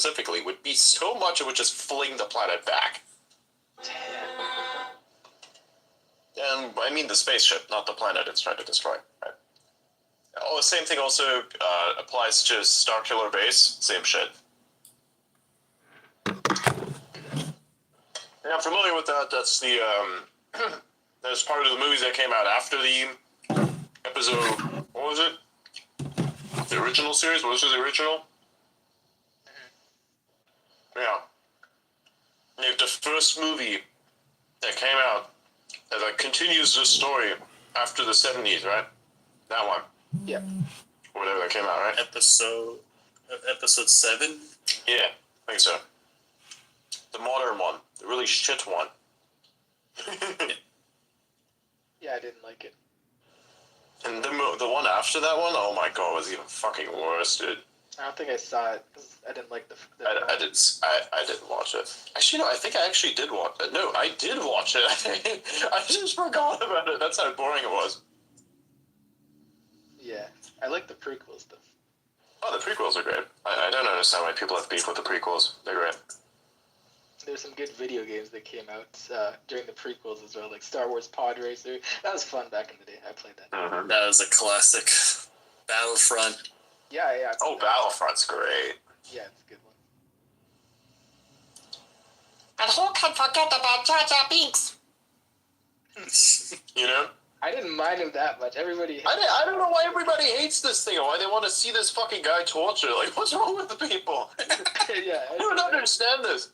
specifically would be so much it would just fling the planet back. And I mean the spaceship, not the planet it's trying to destroy. Right? Oh, the same thing also applies to Starkiller Base. Same shit. Yeah, I'm familiar with that. That's the that's part of the movies that came out after the episode. What was it? The original series? What was the original? Yeah. Like the first movie that came out that like continues this story after the 70s, right? That one. Yeah. Whatever that came out, right? Episode 7? Yeah, I think so. The modern one. The really shit one. Yeah, I didn't like it. And the one after that one, oh my god, was even fucking worse, dude. I don't think I saw it because I didn't like the I didn't watch it. Actually, no, I think I actually did watch it. No, I did watch it. I just forgot about it. That's how boring it was. Yeah, I like the prequels though. Oh, the prequels are great. I don't understand why people have beef with the prequels. They're great. There's some good video games that came out during the prequels as well, like Star Wars Pod Racer. That was fun back in the day. I played that. Mm-hmm. That was a classic. Battlefront. Yeah. Oh, Battlefront's great. Yeah, it's a good one. And who can forget about Jar Jar Binks? You know? I didn't mind him that much. Everybody. I don't know why everybody hates this thing or why they want to see this fucking guy tortured. Like, what's wrong with the people? Yeah. I don't understand this.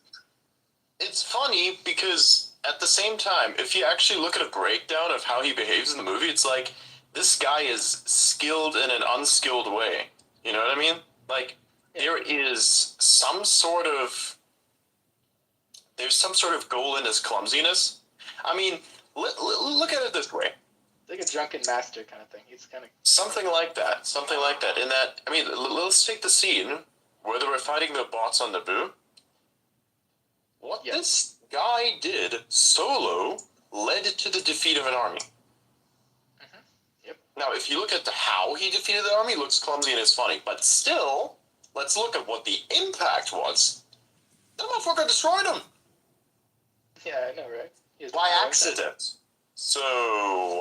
It's funny because at the same time, if you actually look at a breakdown of how he behaves in the movie, it's like this guy is skilled in an unskilled way. You know what I mean? Like, there is some sort of goal in his clumsiness. I mean, look at it this way. Like a drunken master kind of thing. He's kind of Something like that. In that, I mean, let's take the scene where they were fighting the bots on Naboo. What this guy did solo led to the defeat of an army. Mm-hmm. Yep. Now, if you look at how he defeated the army, it looks clumsy and it's funny. But still, let's look at what the impact was. That motherfucker destroyed him. Yeah, I know, right? By accident. So,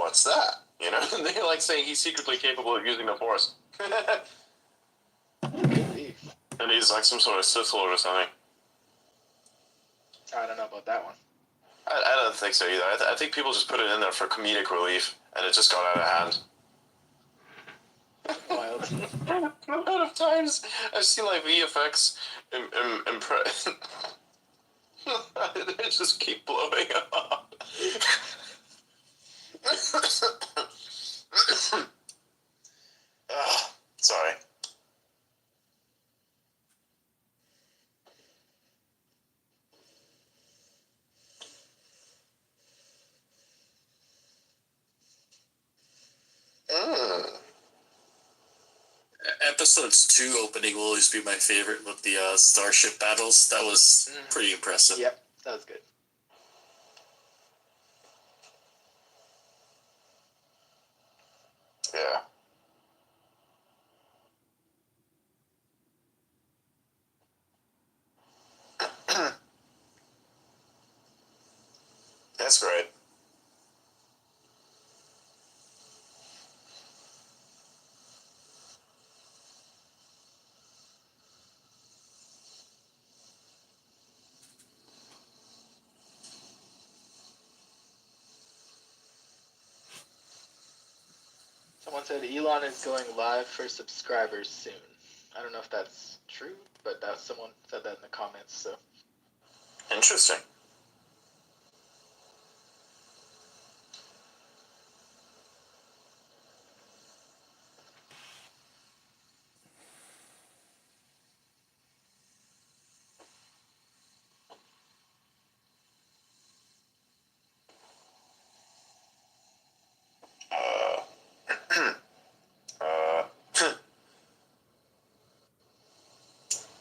what's that? You know, they like saying he's secretly capable of using the Force. And he's like some sort of Sith Lord or something. I don't know about that one. I don't think so either. I think people just put it in there for comedic relief, and it just got out of hand. Wild. The amount of times I've seen like VFX they just keep blowing up. Sorry. Episodes 2 opening will always be my favorite with the starship battles. That was pretty impressive. Yep, that was good. Yeah. That's great. Someone said Elon is going live for subscribers soon. I don't know if that's true, but someone said that in the comments, so. Interesting.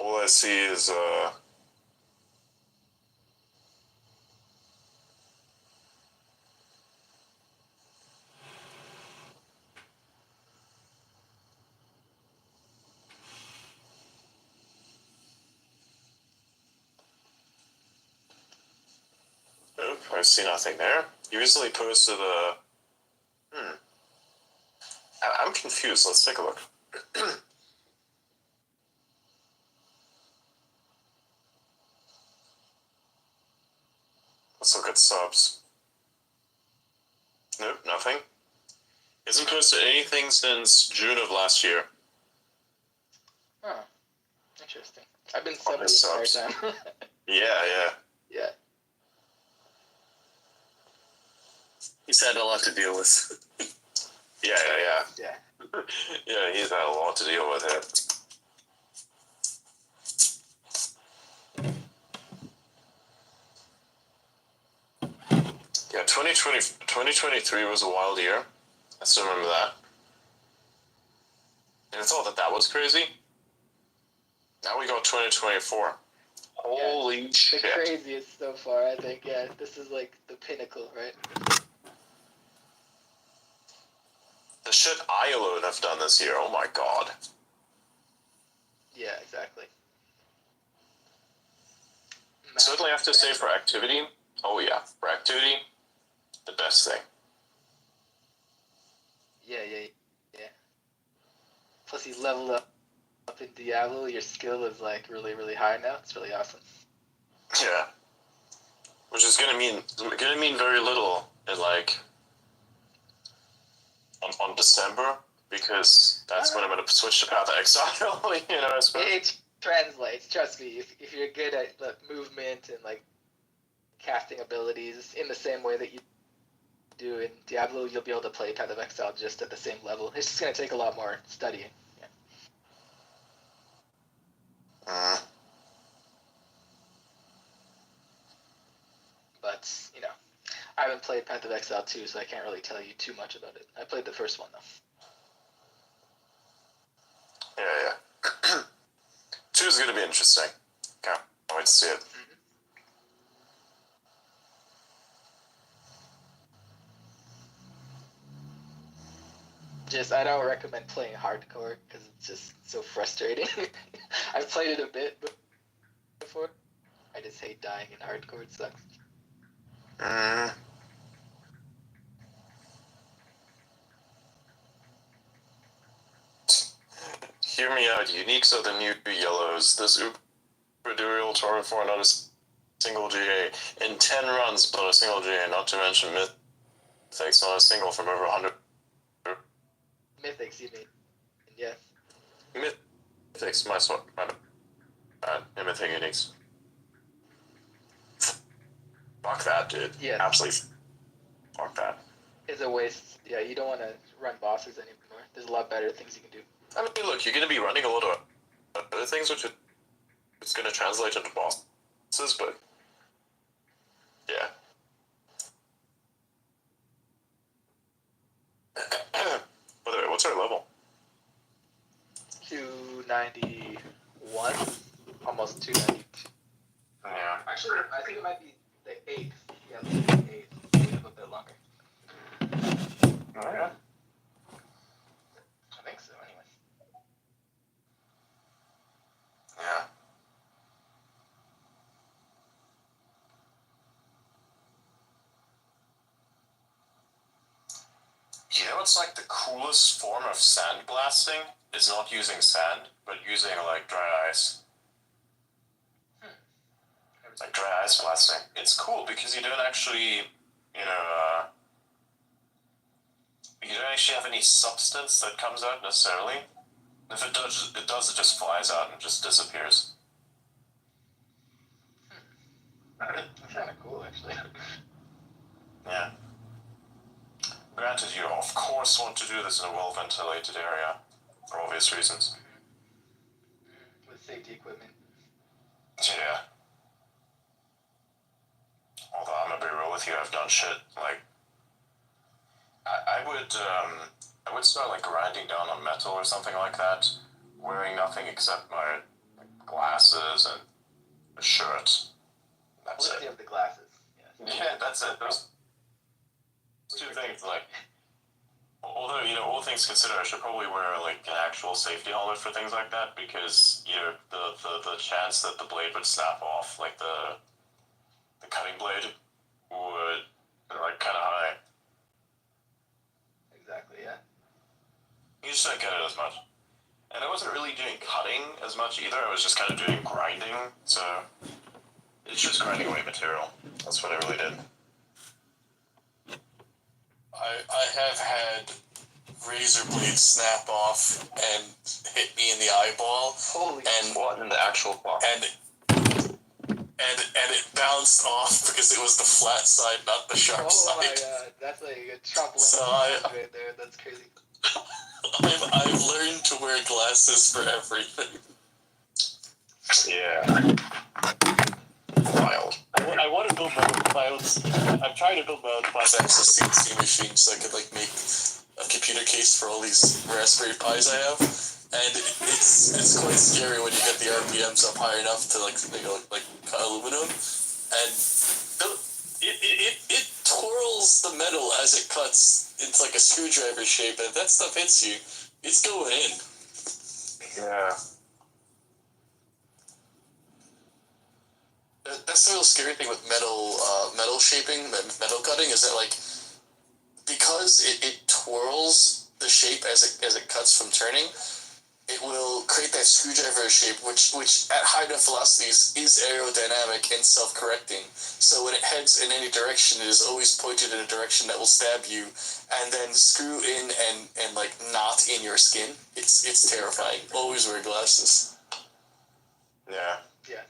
All I see is see nothing there. You recently posted a. I'm confused. Let's take a look. Let's look at subs. Nope, nothing. He hasn't posted anything since June of last year. Huh. Interesting. I've been On subbing his the entire subs. time. Yeah. Yeah. He's had a lot to deal with. Yeah. Yeah. Yeah, he's had a lot to deal with here. Yeah, 2023 was a wild year. I still remember that. And I thought that was crazy. Now we got 2024. Holy The shit. craziest so far, I think. Yeah, this is like the pinnacle, right? The shit I alone have done this year, oh my god. Yeah, exactly. Certainly have to say for activity, oh yeah, for activity, the best thing. Yeah. Plus, you level up in Diablo. Your skill is like really, really high now. It's really awesome. Yeah. Which is gonna mean very little in like on December, because that's when I'm gonna switch to Path of Exile, you know, I suppose. It translates. Trust me. If you're good at the movement and like casting abilities in the same way that you do in Diablo, you'll be able to play Path of Exile just at the same level. It's just gonna take a lot more studying. Yeah. But you know, I haven't played Path of Exile 2, so I can't really tell you too much about it. I played the first one though. Yeah. 2 is gonna be interesting. Can't wait to see it. Just I don't recommend playing hardcore because it's just so frustrating. I've played it a bit before. I just hate dying in hardcore. It sucks. Hear me out. Uniques are the new yellows. This Uber Dual Torrent for not a single GA in 10 runs, but a single GA. Not to mention Mythics, not a single from over 100. Mythics, you mean? Yeah. Mythics, my bad. Mythic Uniques. Fuck that, dude. Yeah. Absolutely. Fuck that. It's a waste. Yeah, you don't want to run bosses anymore. There's a lot better things you can do. I mean, look, you're going to be running a lot of other things, which it's going to translate into bosses, but yeah. By the way, what's our level? 291, almost 292. Yeah. Actually, I think it might be the 8th. Yeah, the 8th. We have a bit longer. Alright. I think so, anyway. Yeah. You know what's like the coolest form of sandblasting is not using sand, but using like dry ice. Like dry ice blasting. It's cool because you don't actually, you don't actually have any substance that comes out necessarily. If it does, it just flies out and just disappears. That's kind of cool, actually. Yeah. Granted, you of course want to do this in a well-ventilated area, for obvious reasons. With safety equipment. Yeah. Although I'm gonna be real with you, I've done shit like I would start like grinding down on metal or something like that, wearing nothing except my glasses and a shirt. That's Unless you it. have the glasses. Yeah, that's it. Those two things, like, although, all things considered, I should probably wear like an actual safety helmet for things like that, because the chance that the blade would snap off, like the cutting blade, would like kind of high. Exactly, yeah. You just don't get it as much. And I wasn't really doing cutting as much either. I was just kind of doing grinding. So it's just grinding away material. That's what I really did. I have had razor blades snap off and hit me in the eyeball, Holy and What in the actual clock? and it bounced off because it was the flat side, not the sharp Oh side. my god, that's like a Trump So right there. That's crazy. I've learned to wear glasses for everything. Yeah. Wild. I want to build my own. I'm trying to build my own class access CNC machine so I could like make a computer case for all these Raspberry Pis I have, and it's quite scary when you get the RPMs up high enough to like cut aluminum, and it twirls the metal as it cuts into like a screwdriver shape, and if that stuff hits you, it's going in. Yeah. That's the real scary thing with metal shaping, metal cutting, is that like because it twirls the shape as it cuts from turning, it will create that screwdriver shape, which at high enough velocities is aerodynamic and self-correcting. So when it heads in any direction, it is always pointed in a direction that will stab you, and then screw in and like not in your skin. It's terrifying. Always wear glasses. Yeah. Yeah.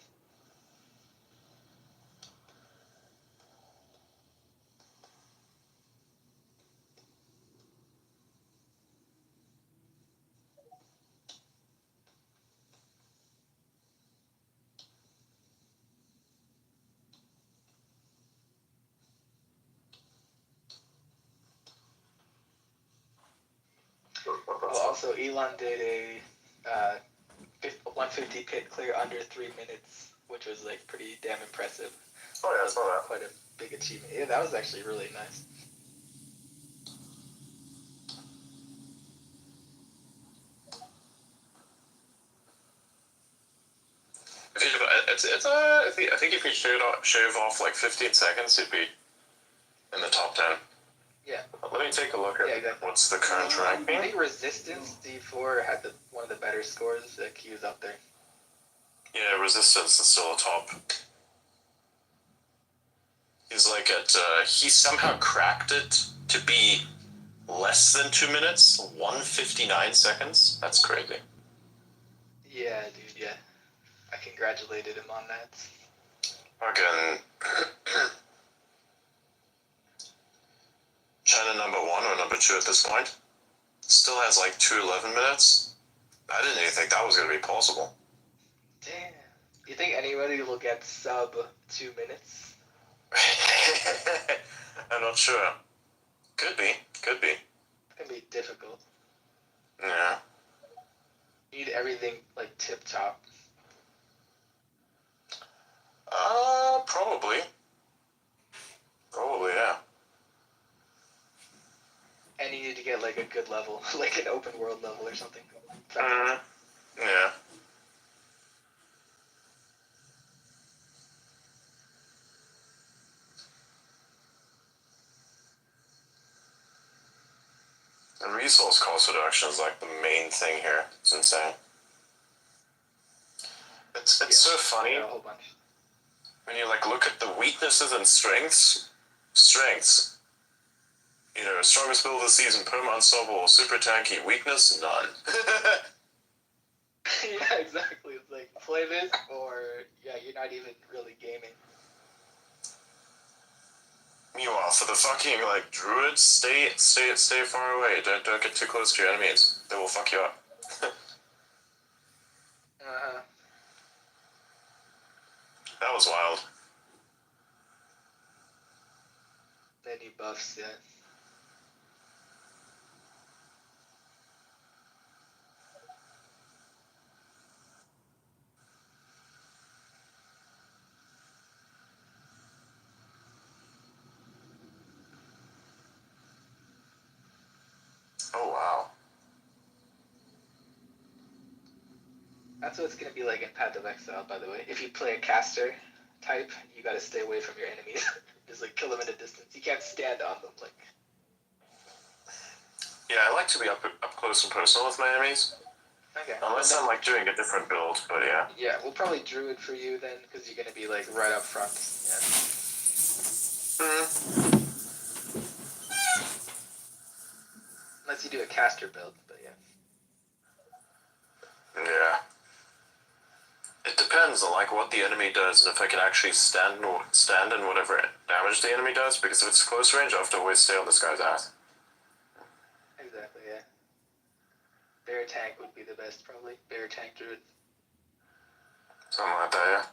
Well, also Elon did a 150 pit clear under 3 minutes, which was like pretty damn impressive. Oh yeah, I saw that. Quite a big achievement. Yeah, that was actually really nice. I think if you shave off like 15 seconds, you'd be in the top 10. Yeah. Let me take a look at Exactly. what's the current I ranking. think Resistance D4 had one of the better scores. Like he was up there. Yeah, Resistance is still a top. He's like at, he somehow cracked it to be less than 2 minutes, 1:59 seconds. That's crazy. Yeah, dude. Yeah, I congratulated him on that. Fucking China number 1 or number 2 at this point still has like 2:11 minutes. I didn't even think that was gonna be possible. Damn. You think anybody will get sub 2 minutes? I'm not sure. Could be. It's gonna be difficult. Yeah. You need everything like tip top. Probably. Yeah. And you need to get like a good level, like an open world level or something. Yeah. And resource cost reduction is like the main thing here. It's insane. It's so funny Yeah, a whole bunch. when you like look at the weaknesses and strengths. Strengths. You know, strongest build of the season, perma unstoppable, super tanky. Weakness, none. Yeah, exactly. It's like play this, or yeah, you're not even really gaming. Meanwhile, for the fucking like druids, stay far away. Don't get too close to your enemies. They will fuck you up. That was wild. They need buffs, yeah. Oh wow. That's what it's gonna be like in Path of Exile, by the way. If you play a caster type, you gotta stay away from your enemies. Just like kill them at a distance. You can't stand on them. Like Yeah, I like to be up close and personal with my enemies. okay. Unless Well, I'm like doing a different build, but yeah. yeah, we'll probably druid for you then, because you're gonna be like right up front. Yeah. Unless you do a caster build, but yeah. Yeah. It depends on like what the enemy does and if I can actually stand in whatever damage the enemy does, because if it's close range I have to always stay on this guy's ass. Exactly, yeah. Bear tank would be the best, probably. Bear tank druid. Something like that, yeah.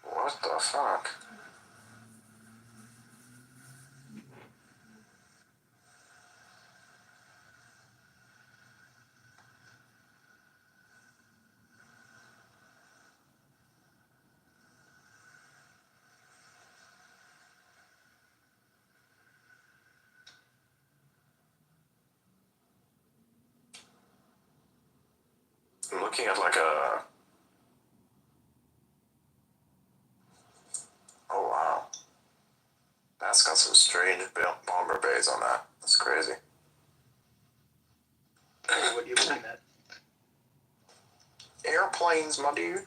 What the fuck? I'm looking at like a... Oh wow. That's got some strange bomber bays on that. That's crazy. What are you looking at? Airplanes, my dude.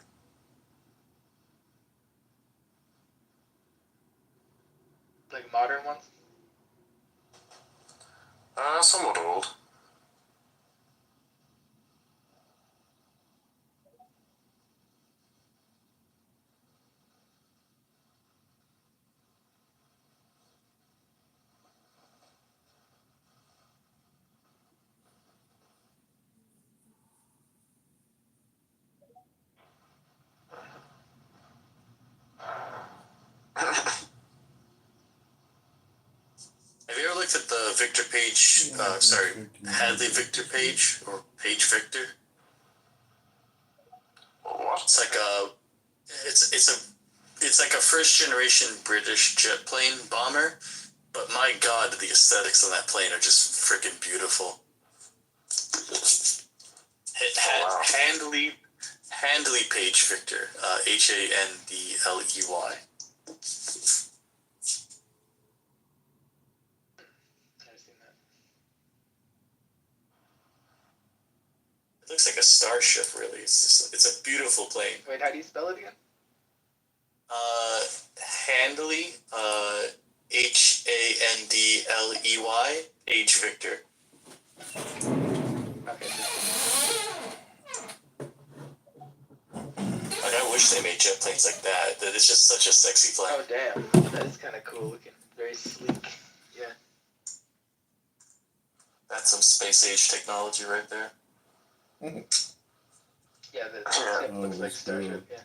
Like modern ones? Somewhat old. Have you ever looked at the Victor page? Hadley Victor page or Page Victor? What? It's like it's like a first generation British jet plane bomber, but my god, the aesthetics on that plane are just freaking beautiful. Wow. Handley Page Victor, Handley. I've seen that. It looks like a starship, really. It's a beautiful plane. Wait, how do you spell it again? Handley, Handley, Page Victor. Okay. Like, I wish they made jet planes like that. That is just such a sexy plane. Oh damn, that is kind of cool looking. Very sleek. Yeah. That's some space age technology right there. Yeah, the Yeah. tip looks like that's Starship. good. Yeah.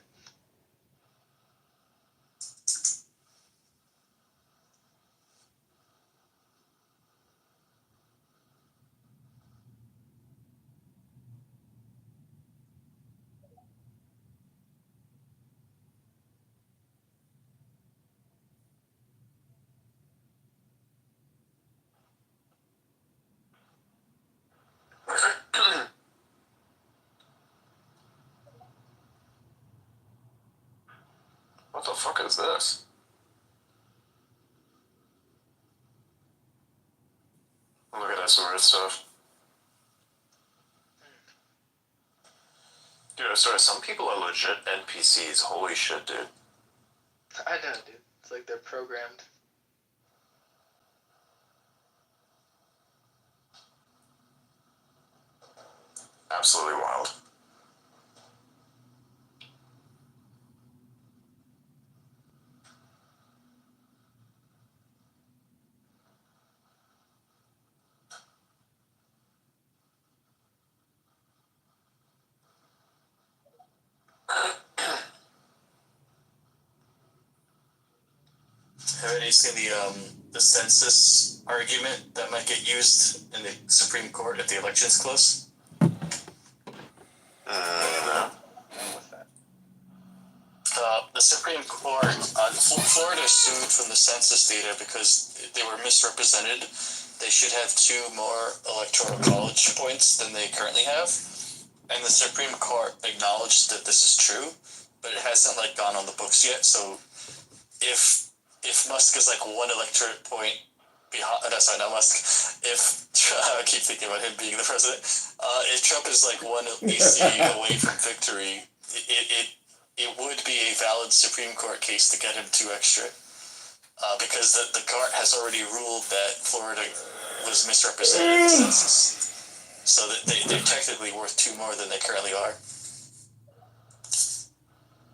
What the fuck is this? Look at that some weird stuff. Dude, sorry, some people are legit NPCs. Holy shit, dude. I know, dude. It's like they're programmed. Absolutely wild. Have any seen the census argument that might get used in the Supreme Court if the election's close? No. What's that? the Supreme Court, Florida sued from the census data because they were misrepresented. They should have 2 more electoral college points than they currently have, and the Supreme Court acknowledged that this is true, but it hasn't like gone on the books yet. So if Musk is like 1 electorate point behind, sorry, not Musk. If I keep thinking about him being the president, if Trump is like 1 EC away from victory, it would be a valid Supreme Court case to get him 2 extra, because the court has already ruled that Florida was misrepresented in the census, so that they're technically worth 2 more than they currently are.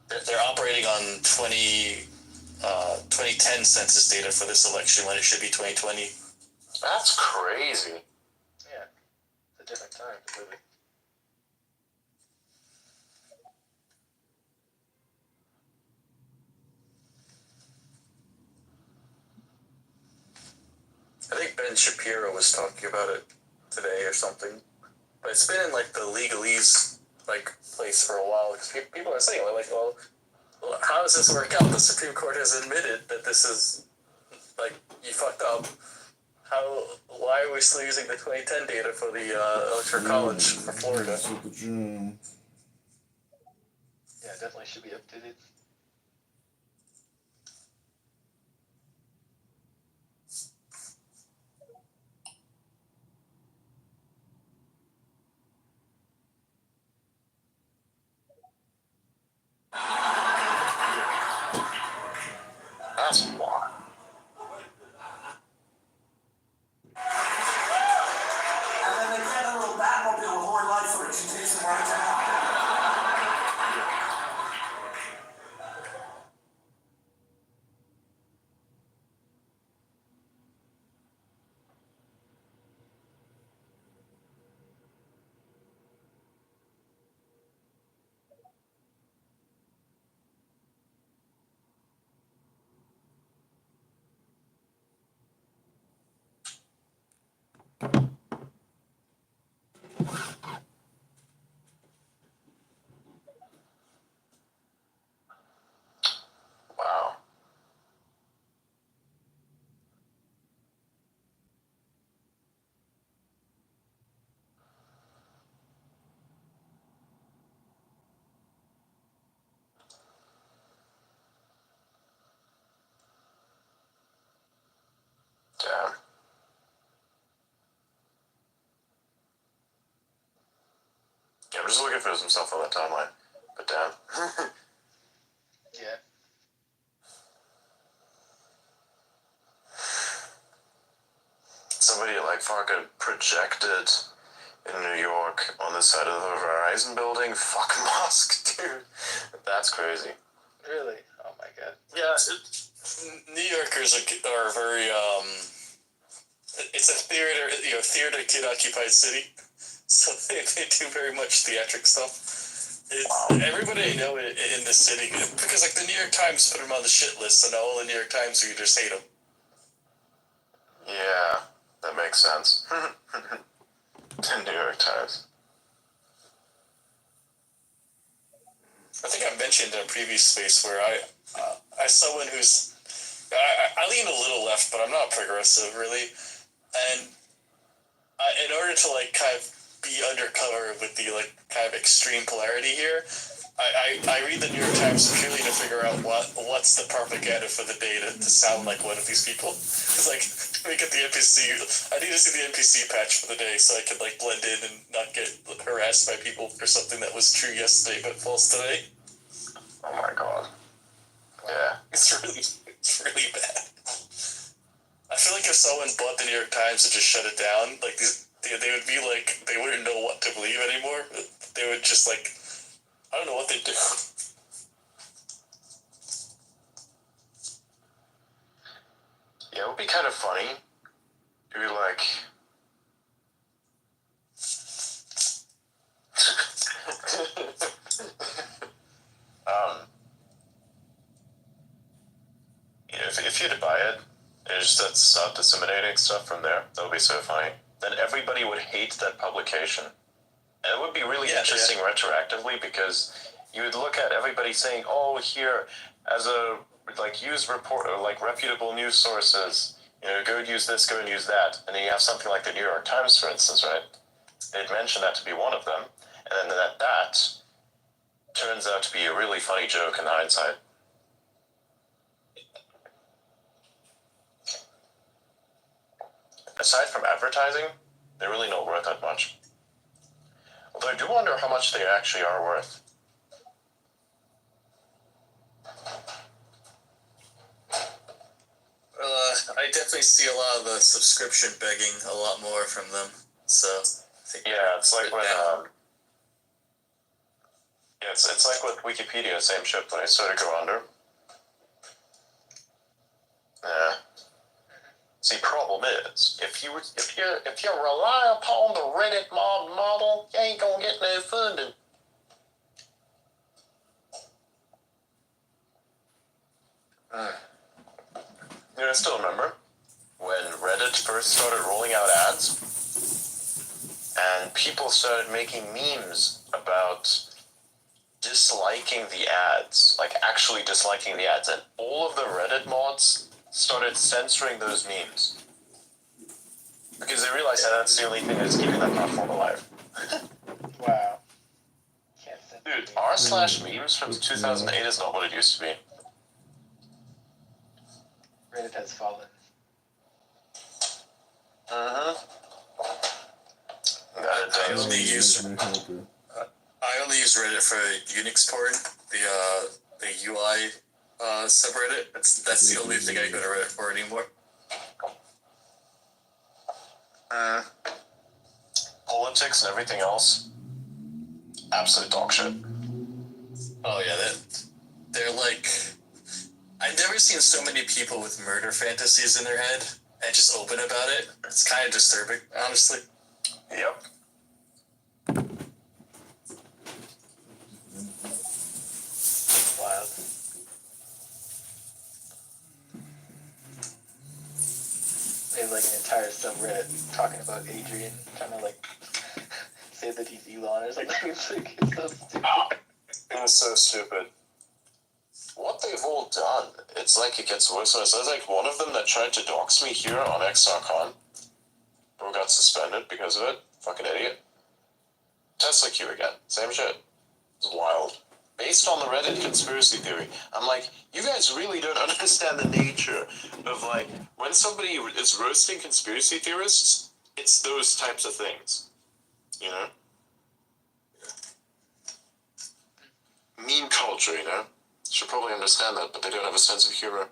They're operating on 2010 census data for this election when it should be 2020. That's crazy. Yeah, it's a different time completely. I think Ben Shapiro was talking about it today or something, but it's been in like the legalese like place for a while because people are saying like, well, how does this work out? The Supreme Court has admitted that this is like you fucked up. Why are we still using the 2010 data for the electoral college for Florida? Yeah, definitely should be updated. That's wild. And then they get a little Batmobile with more life for it. She takes them right down. Wow. Damn. Yeah, I'm just looking for some stuff on that timeline. But damn. Yeah. Somebody like fucking projected in New York on the side of the Verizon building. Fuck Musk, dude. That's crazy. Really? Oh my god. Yeah, New Yorkers are very it's a theater kid occupied city, so they do very much theatric stuff. Everybody I know in this city, because like the New York Times put them on the shit list, so now all the New York Times readers hate them. Yeah, that makes sense. The New York Times. I think I mentioned in a previous space where I someone who's I lean a little left, but I'm not progressive really, and in order to like kind of be undercover with the like kind of extreme polarity here, I read the New York Times purely to figure out what's the propaganda for the day to sound like one of these people. It's like, let me get the NPC. I need to see the NPC patch for the day so I can like blend in and not get harassed by people for something that was true yesterday but false today. Oh my god. Yeah. It's really bad. I feel like if someone bought the New York Times and just shut it down, like they would be like, they wouldn't know what to believe anymore. They would just like, I don't know what they'd do. Yeah, it would be kind of funny. It'd be like... you know, if you had to buy it, and just start disseminating stuff from there, that would be so funny. Then everybody would hate that publication. And it would be really interesting retroactively because you would look at everybody saying, "Oh, here, as a use report or reputable news sources. Go use this, go and use that." And then you have something like the New York Times, for instance, right? They'd mention that to be one of them, and then that turns out to be a really funny joke in hindsight. Aside from advertising, they're really not worth that much. Although I do wonder how much they actually are worth. I definitely see a lot of the subscription begging a lot more from them. So yeah, it's like when it's like with Wikipedia, same shit. But I sort of go under. Yeah. See, problem is, if you rely upon the Reddit mob model, you ain't gonna get no funding. I still remember when Reddit first started rolling out ads, and people started making memes about disliking the ads, actually disliking the ads, and all of the Reddit mods started censoring those memes because they realized that that's the only thing that's keeping that platform alive. Wow. Can't send Dude, r/memes from 2008 is not what it used to be. Reddit has fallen. I only use Reddit for Unix porn, the UI subreddit. That's the only thing I go to Reddit for anymore. Politics and everything else, absolute dog shit. Oh yeah, they're like, I've never seen so many people with murder fantasies in their head and just open about it. It's kind of disturbing, honestly. Yep. Wild. They have an entire subreddit talking about Adrian, trying to say that he's Elon or something. It's so stupid. It was so stupid. What they've all done, it's it gets worse and worse. There's one of them that tried to dox me here on X.con. Bro got suspended because of it. Fucking idiot. Tesla Q again. Same shit. It's wild. Based on the Reddit conspiracy theory. I'm you guys really don't understand the nature of when somebody is roasting conspiracy theorists, it's those types of things. Meme culture, should probably understand that, but they don't have a sense of humor.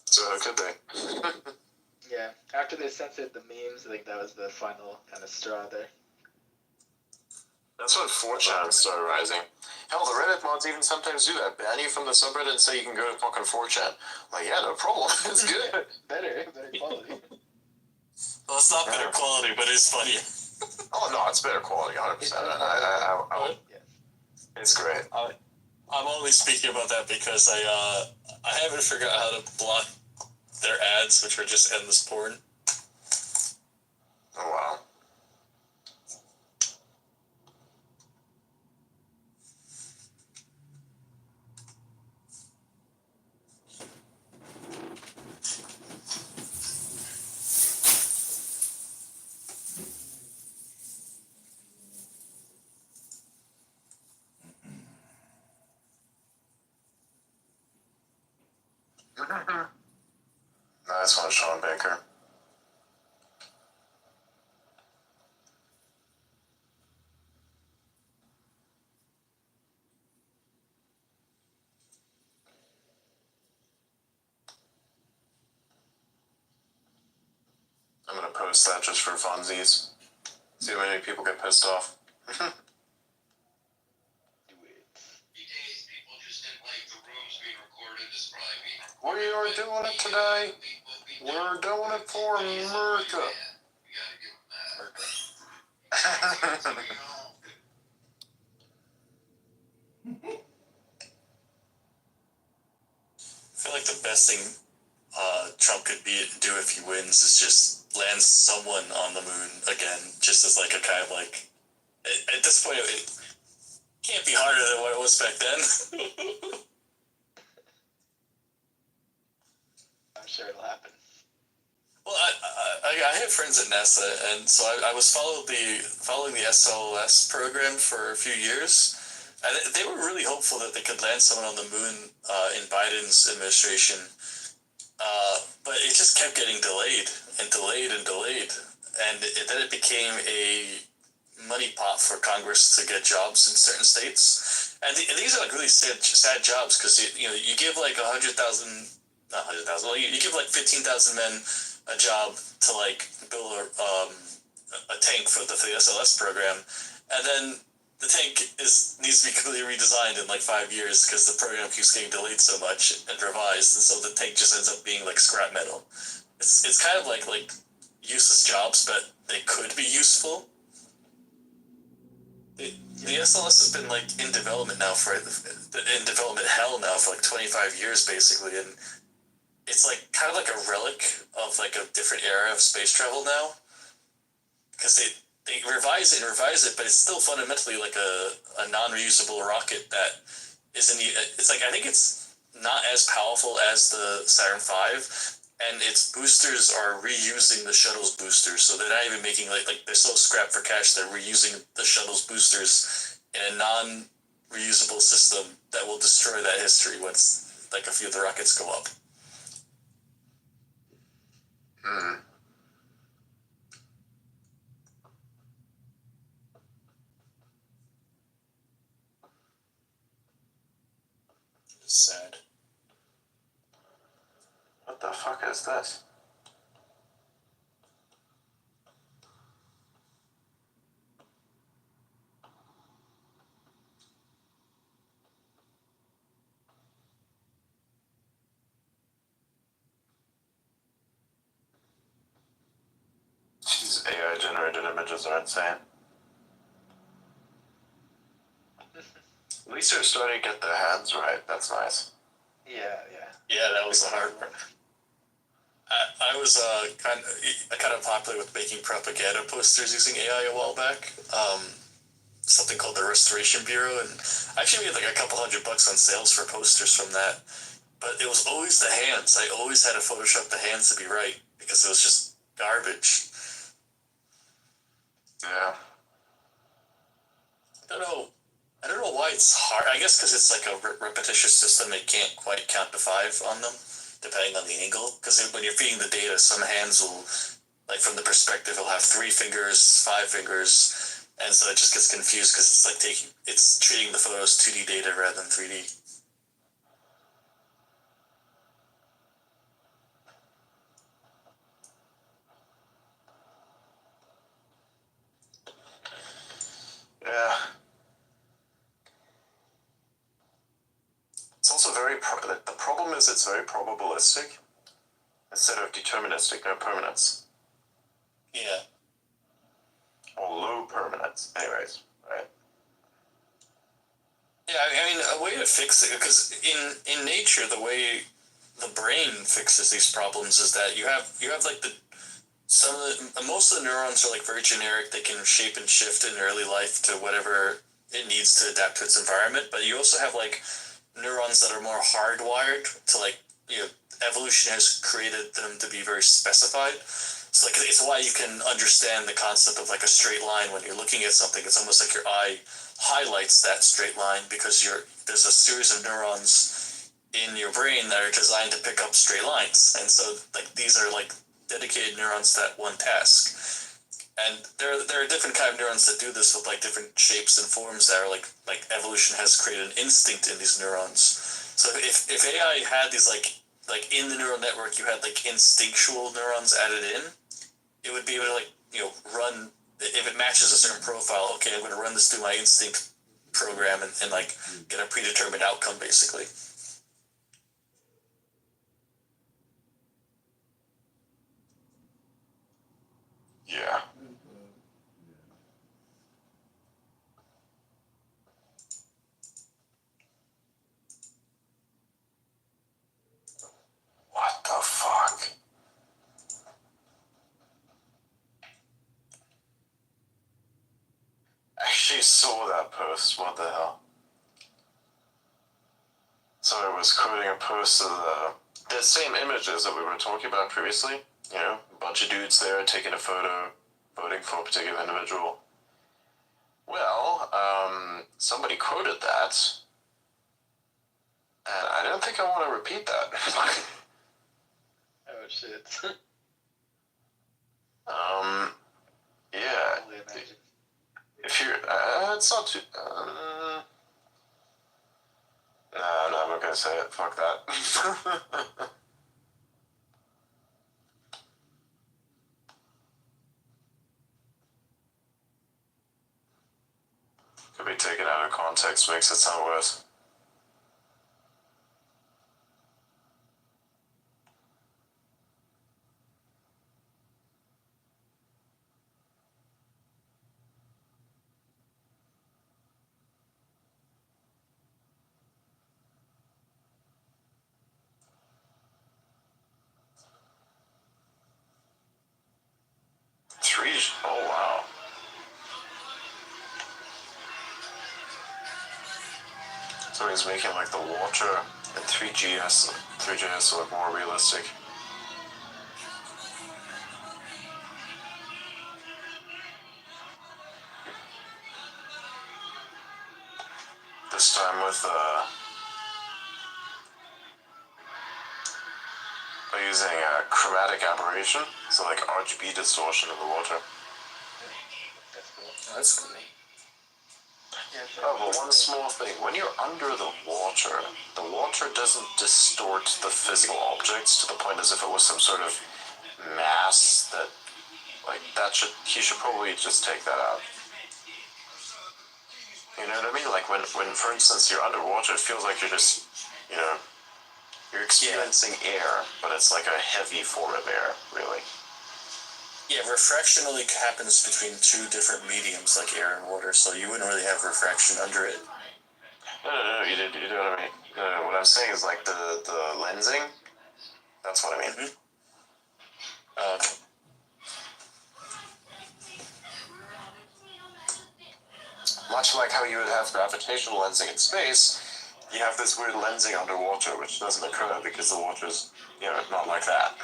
So how could they? Yeah, after they censored the memes, I think that was the final kind of straw there. That's when 4chan started rising. Hell, the Reddit mods even sometimes do that. Ban you from the subreddit and say you can go to fucking 4chan. Yeah, no problem. It's good. better quality. Well, it's not better quality, but it's funny. Oh no, it's better quality, 100%. It's great. I'm only speaking about that because I haven't figured out how to block their ads, which are just endless porn. Oh wow. Nice one, Sean Baker. I'm gonna post that just for funsies. See how many people get pissed off. Do it. Days, people just didn't like the rooms being recorded. This probably being We are doing it today. We're doing it for America. I feel like the best thing Trump could do if he wins is just land someone on the moon again, just as a kind of at this point, Can't be harder than what it was back then. I'm sure it'll happen. Well, I have friends at NASA, and so I was following the SLS program for a few years, and they were really hopeful that they could land someone on the moon in Biden's administration, but it just kept getting delayed and delayed and delayed, and then it became a money pot for Congress to get jobs in certain states, and these are like really sad jobs because you give like 100,000, not 100,000, well, you give like 15,000 men a job to like build a tank for the SLS program, and then the tank needs to be completely redesigned in like 5 years because the program keeps getting delayed so much and revised, and so the tank just ends up being like scrap metal. It's kind of like useless jobs, but they could be useful. The SLS has been like in development hell now for like 25 years basically, and it's like kind of like a relic of like a different era of space travel now, because they revise it, but it's still fundamentally like a non-reusable rocket that isn't. It's like I think it's not as powerful as the Saturn V, and its boosters are reusing the shuttle's boosters, so they're not even making like they're so scrapped for cash. They're reusing the shuttle's boosters in a non-reusable system that will destroy that history once like a few of the rockets go up. It's sad. What the fuck is this? These AI generated images are insane. At least they're starting to get their hands right. That's nice. Yeah. Yeah, that was the hard part. I was kind of popular with making propaganda posters using AI a while back. Something called the Restoration Bureau, and I actually made like a couple $100 on sales for posters from that. But it was always the hands. I always had to Photoshop the hands to be right because it was just garbage. Yeah. I don't know why it's hard. I guess because it's like a repetitious system, it can't quite count to 5 on them, depending on the angle. Because when you're feeding the data, some hands will, like from the perspective, will have 3 fingers, 5 fingers, and so it just gets confused because it's like it's treating the photos 2D data rather than 3D. Yeah. It's also the problem is it's very probabilistic instead of deterministic, no permanence. Yeah. Or low permanence, anyways, right? Yeah, I mean, a way to fix it, because in nature, the way the brain fixes these problems is that you have like most of the neurons are like very generic. They can shape and shift in early life to whatever it needs to adapt to its environment. But you also have like neurons that are more hardwired to like, evolution has created them to be very specified. So like it's why you can understand the concept of like a straight line when you're looking at something. It's almost like your eye highlights that straight line because there's a series of neurons in your brain that are designed to pick up straight lines, and so like these are like dedicated neurons to that one task. And there are different kind of neurons that do this with like different shapes and forms that are like evolution has created an instinct in these neurons. So if AI had these like in the neural network you had like instinctual neurons added in, it would be able to like run, if it matches a certain profile. Okay, I'm going to run this through my instinct program and like get a predetermined outcome basically. Yeah. What the fuck? Actually, saw that post. What the hell? So it was quoting a post of the same images that we were talking about previously. You know, a bunch of dudes there taking a photo, voting for a particular individual. Well, somebody quoted that, and I don't think I want to repeat that. Oh shit. Yeah. Only imagine. If you're, it's not too. No, I'm not gonna say it. Fuck that. Could be taken out of context, makes it sound worse. Oh wow. So he's making like the water in 3G has to look more realistic. This time with by using chromatic aberration, so like RGB distortion of the water. That's cool. That's cool. Yeah, so Oh, but one small thing. When you're under the water doesn't distort the physical objects to the point as if it was some sort of mass that, like, he should probably just take that out. You know what I mean? Like, when for instance, you're underwater, it feels like you're just, you know, you're experiencing air, but it's like a heavy form of air, really. Yeah, refraction only happens between two different mediums, like air and water, so you wouldn't really have refraction under it. No, you did what I mean. No, what I'm saying is like the lensing. That's what I mean. Mm-hmm. Much like how you would have gravitational lensing in space, you have this weird lensing underwater, which doesn't occur because the water's, you know, not like that.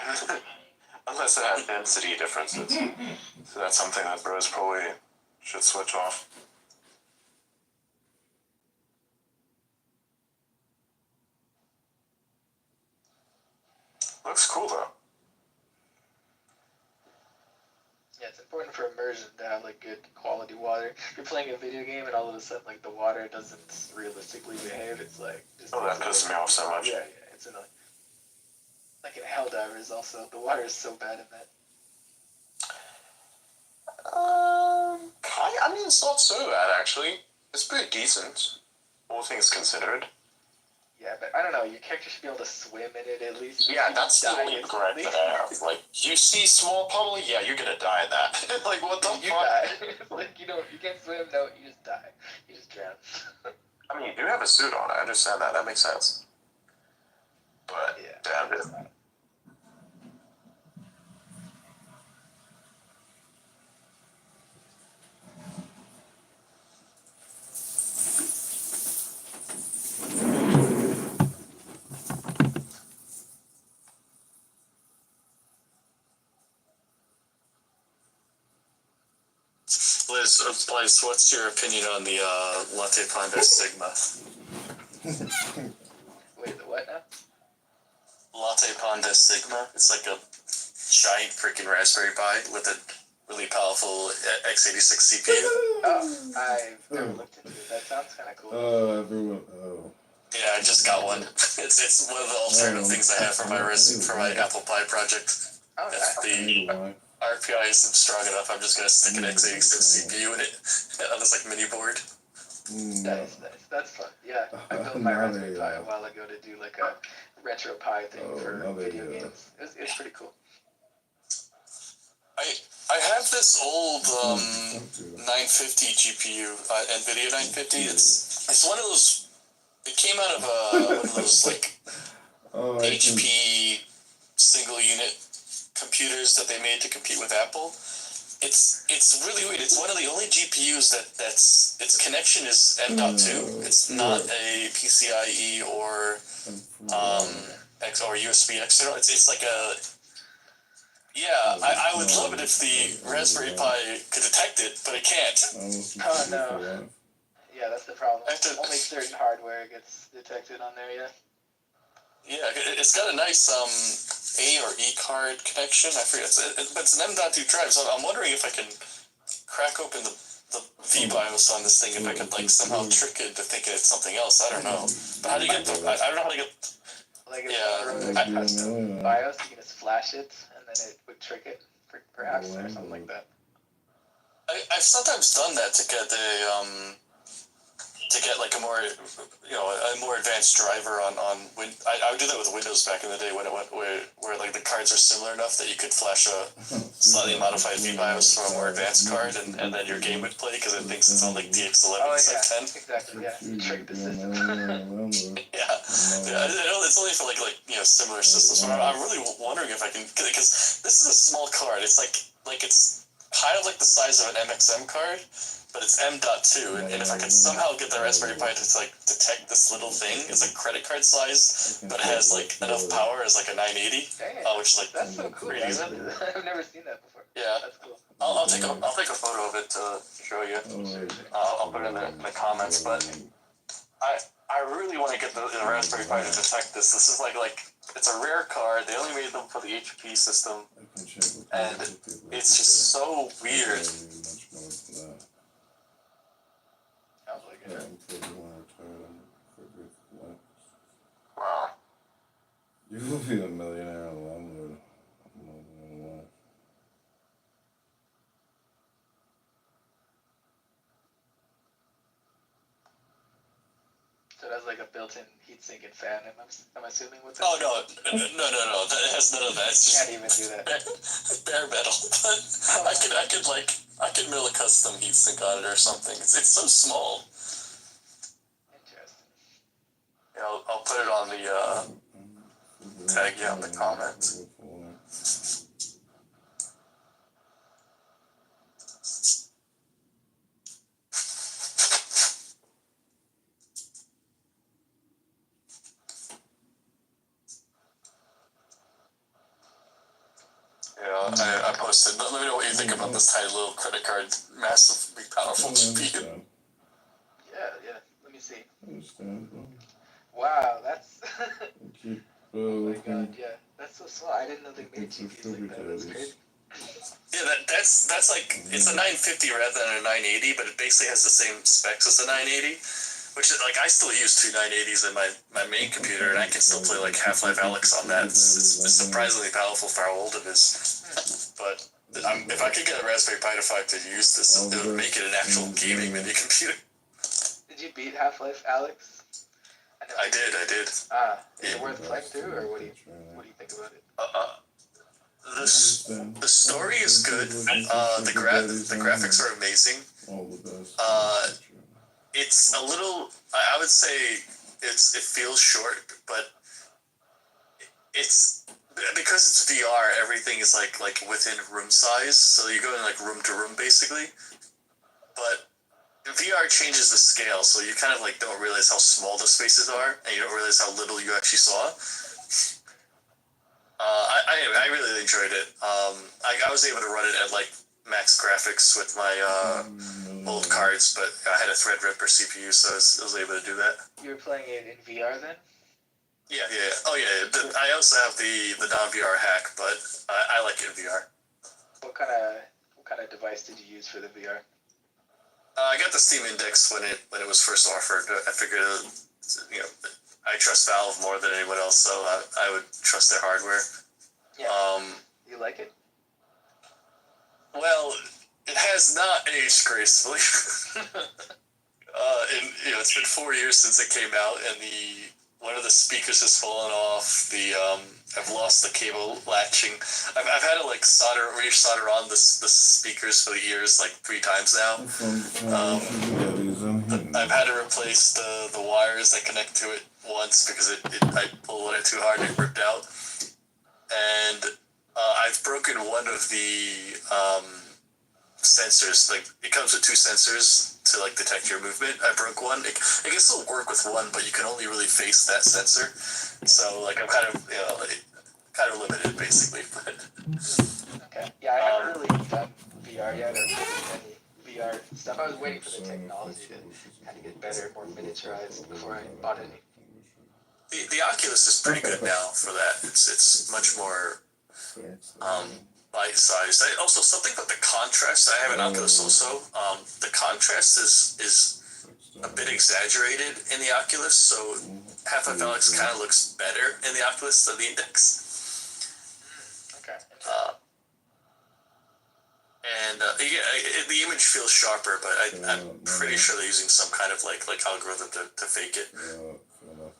Unless it has density differences. So that's something that bros probably should switch off. Looks cool though. yeah, it's important for immersion to have like good quality water. If you're playing a video game and all of a sudden like the water doesn't realistically behave, it's like just Oh, that pisses me off so much. Yeah, it's annoying. Like in Helldivers also, the water is so bad in that. I mean, it's not so bad actually. It's pretty decent, all things considered. Yeah, but I don't know, your character should be able to swim in it at least. Yeah, If you that's the die only instantly, gripe that I have. Like, you see small puddle, yeah, you're gonna die in that. Like, what the you fuck? die. Like you can't swim, no, you just die. You just drown. I mean, you do have a suit on. I understand that. That makes sense. But Yeah. damn it. Liz, what's your opinion on the Latte Panda Sigma? Wait, the what now? Latte Panda Sigma. It's like a giant freaking Raspberry Pi with a really powerful x86 CPU. Oh, I've never looked into it. That sounds kind of cool. Everyone. Oh. Yeah, I just got one. It's one of the alternative things I have for my Apple Pie project. Oh, If nice. the Why? RPI isn't strong enough, I'm just gonna stick an x86 CPU in it on this like mini board. Nice. That's fun. Yeah, I built my Raspberry Pi a while ago to do like a retro Pi thing for video games. It's pretty cool. I have this old 950 GPU, NVIDIA 950. It's one of those. It came out of one of those like HP single unit computers that they made to compete with Apple. it's really weird. It's one of the only GPUs that's its connection is M.2. It's not a PCIe or X or USB external. It's like a I would love it if the Raspberry Pi could detect it, but it can't. Oh, no. Yeah, that's the problem. I have to- Only certain hardware gets detected on there, yeah. Yeah, it's got a nice A or E card connection. I forget, but it's an M.2 drive. So I'm wondering if I can crack open the VBIOS on this thing, if I could like somehow trick it to thinking it's something else. I don't know. But how do you get the? I don't know how to get. Like if Yeah, someone wrote a custom BIOS, you can just flash it, and then it would trick it, perhaps, or something like that. I've sometimes done that to get like a more, a more advanced driver on I would do that with Windows back in the day when it went where like the cards are similar enough that you could flash a slightly modified VBIOS from a more advanced card and then your game would play because it thinks it's on like DX11 Oh, instead yeah, of 10. exactly, yeah. You trick the system. Yeah, I know it's only for like similar systems, but I'm really wondering if I can, because this is a small card. It's like it's kind of like the size of an MXM card, but it's M.2, and if I could somehow get the Raspberry Pi to like detect this little thing, it's like credit card size, but it has like enough power as like a 980, Dang, which is like that's so cool. pretty easy. I've never seen that before. Yeah, That's cool. I'll take a photo of it to show you. I'll put it in the comments, but I really want to get the Raspberry Pi to detect this. This is like it's a rare card. They only made them for the HP system, and it's just so weird. Sounds like it. Wow. You will be a millionaire alone, dude. I'm not gonna lie. So that's like a built-in heatsink and fan, I'm assuming with this? Oh no! It has none of that. It's just Can't even do that. bare metal. But I could mill a custom heatsink on it or something. It's so small. Interesting. Yeah, I'll put it on the tag you on the comment. Yeah, I posted. Let me know what you think about this tiny little credit card, massively powerful GPU. Yeah. Let me see. Understand, bro. Wow, that's. Keep Oh my god, yeah. That's so small. I didn't know they made GPUs like that. That's crazy. Yeah, that's like, it's a 950 rather than a 980, but it basically has the same specs as a 980, which is like, I still use two 980s in my main computer, and I can still play like Half-Life Alyx on that. It's surprisingly powerful for how old it is. But if I could get a Raspberry Pi to use this, it would make it an actual gaming mini computer. Did you beat Half-Life Alyx? I did. Is it worth playing through, or what do you think about it? The story is good. The graphics are amazing. All the best. It's a little. I would say it feels short, but it's because it's VR. Everything is like within room size, so you're going like room to room basically. But VR changes the scale, so you kind of like don't realize how small the spaces are, and you don't realize how little you actually saw. I really enjoyed it. I was able to run it at like max graphics with my old cards, but I had a Threadripper CPU, so I was able to do that. You were playing it in VR then? Yeah. Oh yeah. I also have the non-VR hack, but I like it in VR. What kind of device did you use for the VR? I got the Steam Index when it was first offered. I figured, I trust Valve more than anyone else, so I would trust their hardware. Yeah. You like it? Well, it has not aged gracefully. It's been 4 years since it came out, and one of the speakers has fallen off. I've lost the cable latching. I've had to like re-solder on the speakers for the ears like 3 times now. I've had to replace the wires that connect to it once because I pulled on it too hard and it ripped out. And I've broken one of the sensors. Like it comes with 2 sensors to like detect your movement. I broke one. It can still work with one, but you can only really face that sensor. So like I'm kind of kind of limited basically. But Okay. Yeah, I haven't really done VR yet or any VR stuff. I was waiting for the technology to kind of get better, more miniaturized before I bought any. the Oculus is pretty good now for that. It's much more bite-sized. Also, something about the contrast. I have an Oculus also. The contrast is a bit exaggerated in the Oculus, so Half-Life Alyx kind of looks better in the Oculus than the Index. Okay. The image feels sharper, but I'm pretty sure they're using some kind of like algorithm to fake it,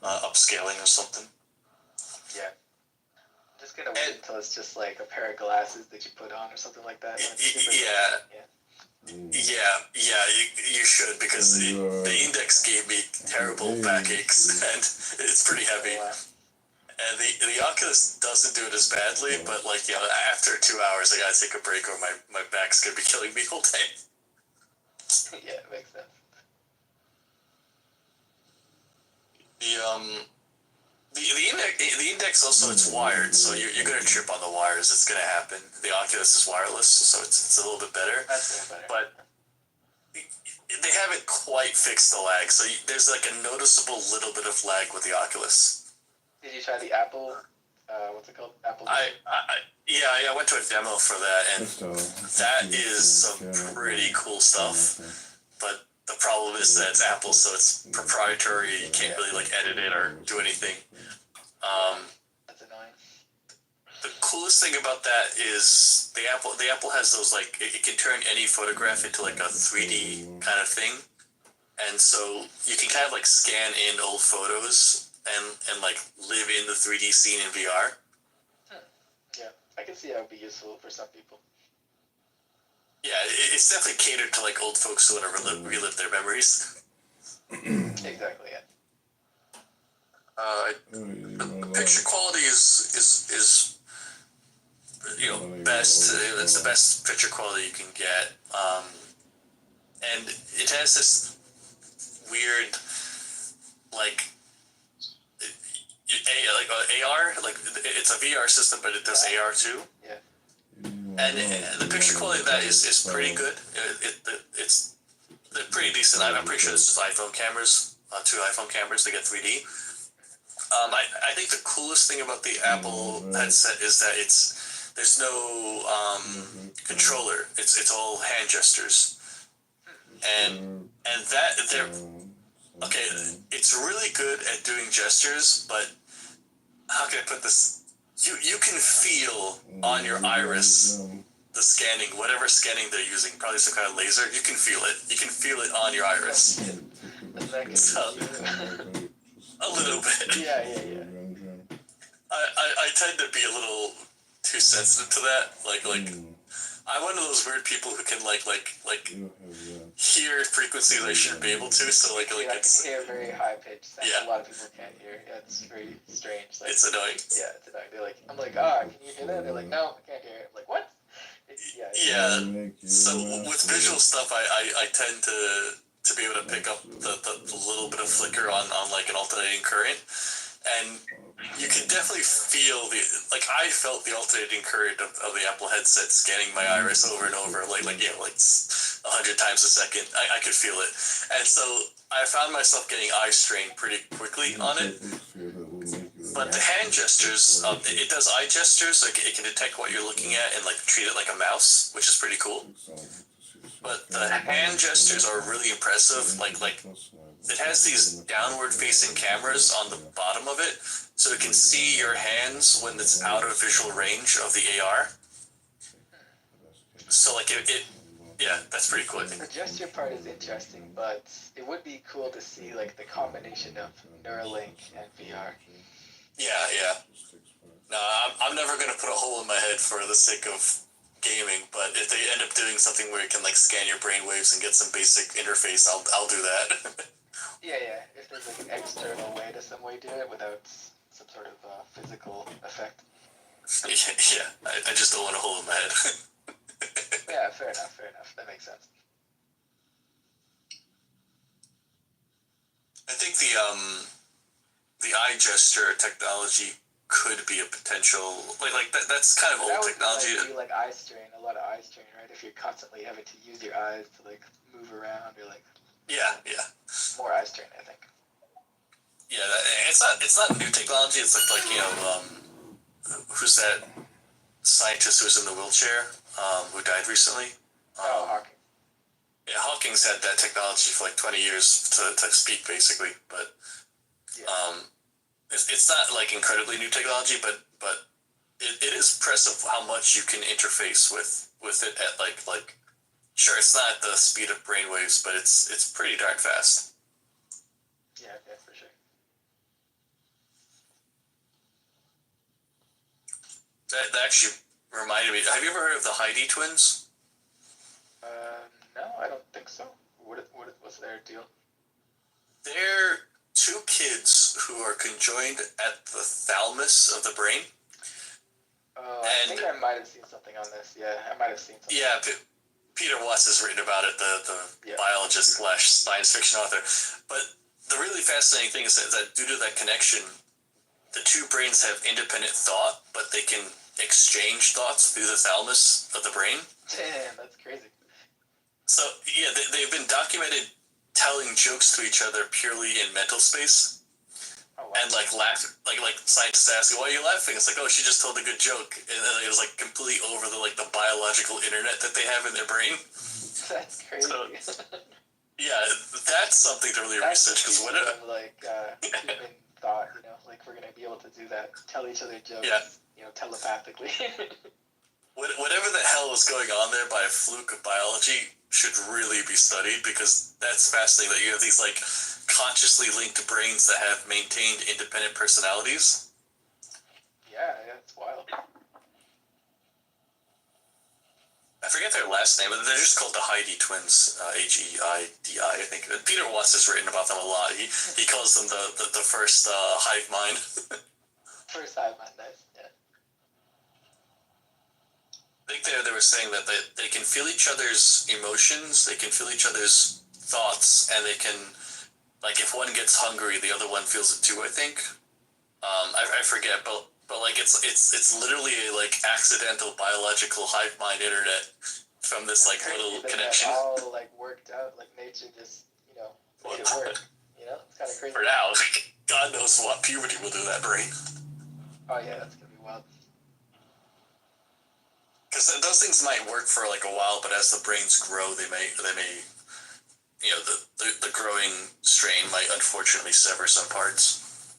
upscaling or something. Yeah. I'm just gonna wait until it's just like a pair of glasses that you put on or something like that. Yeah, you should, because the Index gave me terrible backaches and it's pretty heavy. Wow. And the Oculus doesn't do it as badly, but like, after 2 hours I gotta take a break or my back's gonna be killing me all day. Yeah, it makes sense. The Index also, it's wired, so you're gonna trip on the wires. It's gonna happen. The Oculus is wireless, so it's a little bit better. That's way better. But they haven't quite fixed the lag, so there's like a noticeable little bit of lag with the Oculus. Did you try the Apple? What's it called? Apple. I went to a demo for that, and that is some pretty cool stuff. But the problem is that it's Apple, so it's proprietary. You can't really like edit it or do anything. That's annoying. The coolest thing about that is the Apple has those, like, it can turn any photograph into like a 3D kind of thing, and so you can kind of like scan in old photos and like live in the 3D scene in VR. Yeah, I can see how it would be useful for some people. Yeah, it's definitely catered to like old folks who want to relive their memories. Exactly. Yeah. The picture quality is best. It's the best picture quality you can get, and it has this weird like AR, like it's a VR system, but it does AR too. Yeah. And the picture quality of that is pretty good. It's pretty decent. I'm pretty sure this is iPhone cameras, 2 iPhone cameras to get 3D. I think the coolest thing about the Apple headset is that there's no controller. It's all hand gestures, and that they're okay. It's really good at doing gestures, but how can I put this? You can feel on your iris the scanning, whatever scanning they're using, probably some kind of laser. You can feel it. You can feel it on your iris. So, a little bit. Yeah. I tend to be a little too sensitive to that. Like I'm one of those weird people who can like hear frequencies I shouldn't be able to. So like I it's can hear very high pitched sounds. Yeah. A lot of people can't hear. Yeah, it's very strange. Like, it's annoying. yeah, it's annoying. They're like, I'm like, can you hear that? They're like, no, I can't hear it. I'm like, what? Yeah. So with visual stuff, I tend to be able to pick up the little bit of flicker on like an alternating current, and you can definitely feel I felt the alternating current of the Apple headset scanning my iris over and over, like 100 times a second. I could feel it, and so I found myself getting eye strain pretty quickly on it. But the hand gestures, it does eye gestures, like it can detect what you're looking at and like treat it like a mouse, which is pretty cool. But the hand gestures are really impressive. Like it has these downward facing cameras on the bottom of it, so it can see your hands when it's out of visual range of the AR. So like yeah, that's pretty cool, I think. The gesture part is interesting, but it would be cool to see like the combination of Neuralink and VR. Yeah. No, I'm never gonna put a hole in my head for the sake of gaming, but if they end up doing something where you can like scan your brainwaves and get some basic interface, I'll do that. Yeah. If there's like an external way to some way do it without some sort of physical effect. Yeah, I just don't want a hole in my head. Yeah, fair enough. That makes sense. I think the eye gesture technology could be a potential that's kind of That old would technology. be like eye strain, a lot of eye strain, right? If you're constantly having to use your eyes to like move around or like Yeah. more eye strain, I think. Yeah, it's not new technology. It's like who's that scientist who was in the wheelchair who died recently? Hawking. Yeah, Hawking's had that technology for like 20 years to speak basically, but Yeah. it's not like incredibly new technology, but it is impressive how much you can interface with it at like sure it's not at the speed of brainwaves, but it's pretty darn fast. Yeah, for sure. That actually reminded me. Have you ever heard of the Heidi twins? No, I don't think so. What's their deal? They're two kids who are conjoined at the thalamus of the brain. I think I might have seen something on this. Yeah, I might have seen something. Yeah, Peter Watts has written about it, the biologist / science fiction author. But the really fascinating thing is that due to that connection, the two brains have independent thought, but they can exchange thoughts through the thalamus of the brain. Damn, that's crazy. So, yeah, they've been documented telling jokes to each other purely in mental space. Oh, wow. And, like, laugh, like scientists ask, why are you laughing? It's like, oh, she just told a good joke. And then it was, like, completely over the biological internet that they have in their brain. That's crazy. So, yeah, that's something to really research, because what human thought, like we're gonna be able to do that, tell each other jokes, telepathically. Whatever the hell is going on there by a fluke of biology should really be studied, because that's fascinating that you have these consciously linked brains that have maintained independent personalities. Yeah, it's wild. I forget their last name, but they're just called the Heidi twins, Heidi, I think. Peter Watts has written about them a lot. He calls them the first hive mind. First hive mind, nice. Yeah. I think they were saying that they can feel each other's emotions, they can feel each other's thoughts, and they can, if one gets hungry, the other one feels it too, I think. I forget, but it's literally a accidental biological hive mind internet from this little connection. That all worked out, nature just made it work. It's kind of crazy. For now, God knows what puberty will do to that brain. Oh yeah, that's gonna be wild. Because those things might work for a while, but as the brains grow, they may the growing strain might unfortunately sever some parts.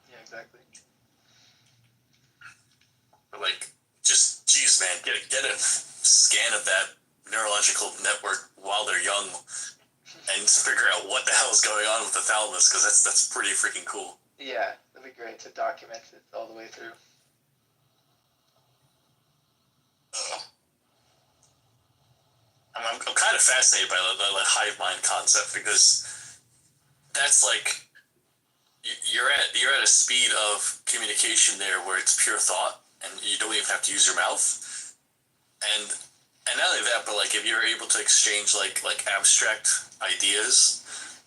Yeah, exactly. But just geez, man, get a scan of that neurological network while they're young, and figure out what the hell is going on with the thalamus, because that's pretty freaking cool. Yeah, that'd be great to document it all the way through. I'm kind of fascinated by the hive mind concept, because that's you're at a speed of communication there where it's pure thought, and you don't even have to use your mouth. And not only that, but if you're able to exchange abstract ideas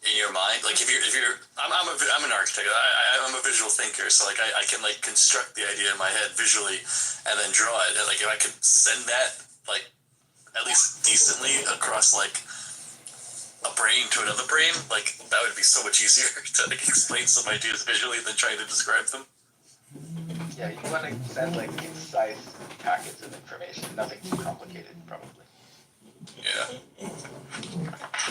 in your mind, if you're I'm an architect, I'm a visual thinker, so I can construct the idea in my head visually and then draw it. And if I could send that at least decently across a brain to another brain, that would be so much easier to explain some ideas visually than trying to describe them. Yeah, you want to send concise packets of information, nothing too complicated, probably. Yeah.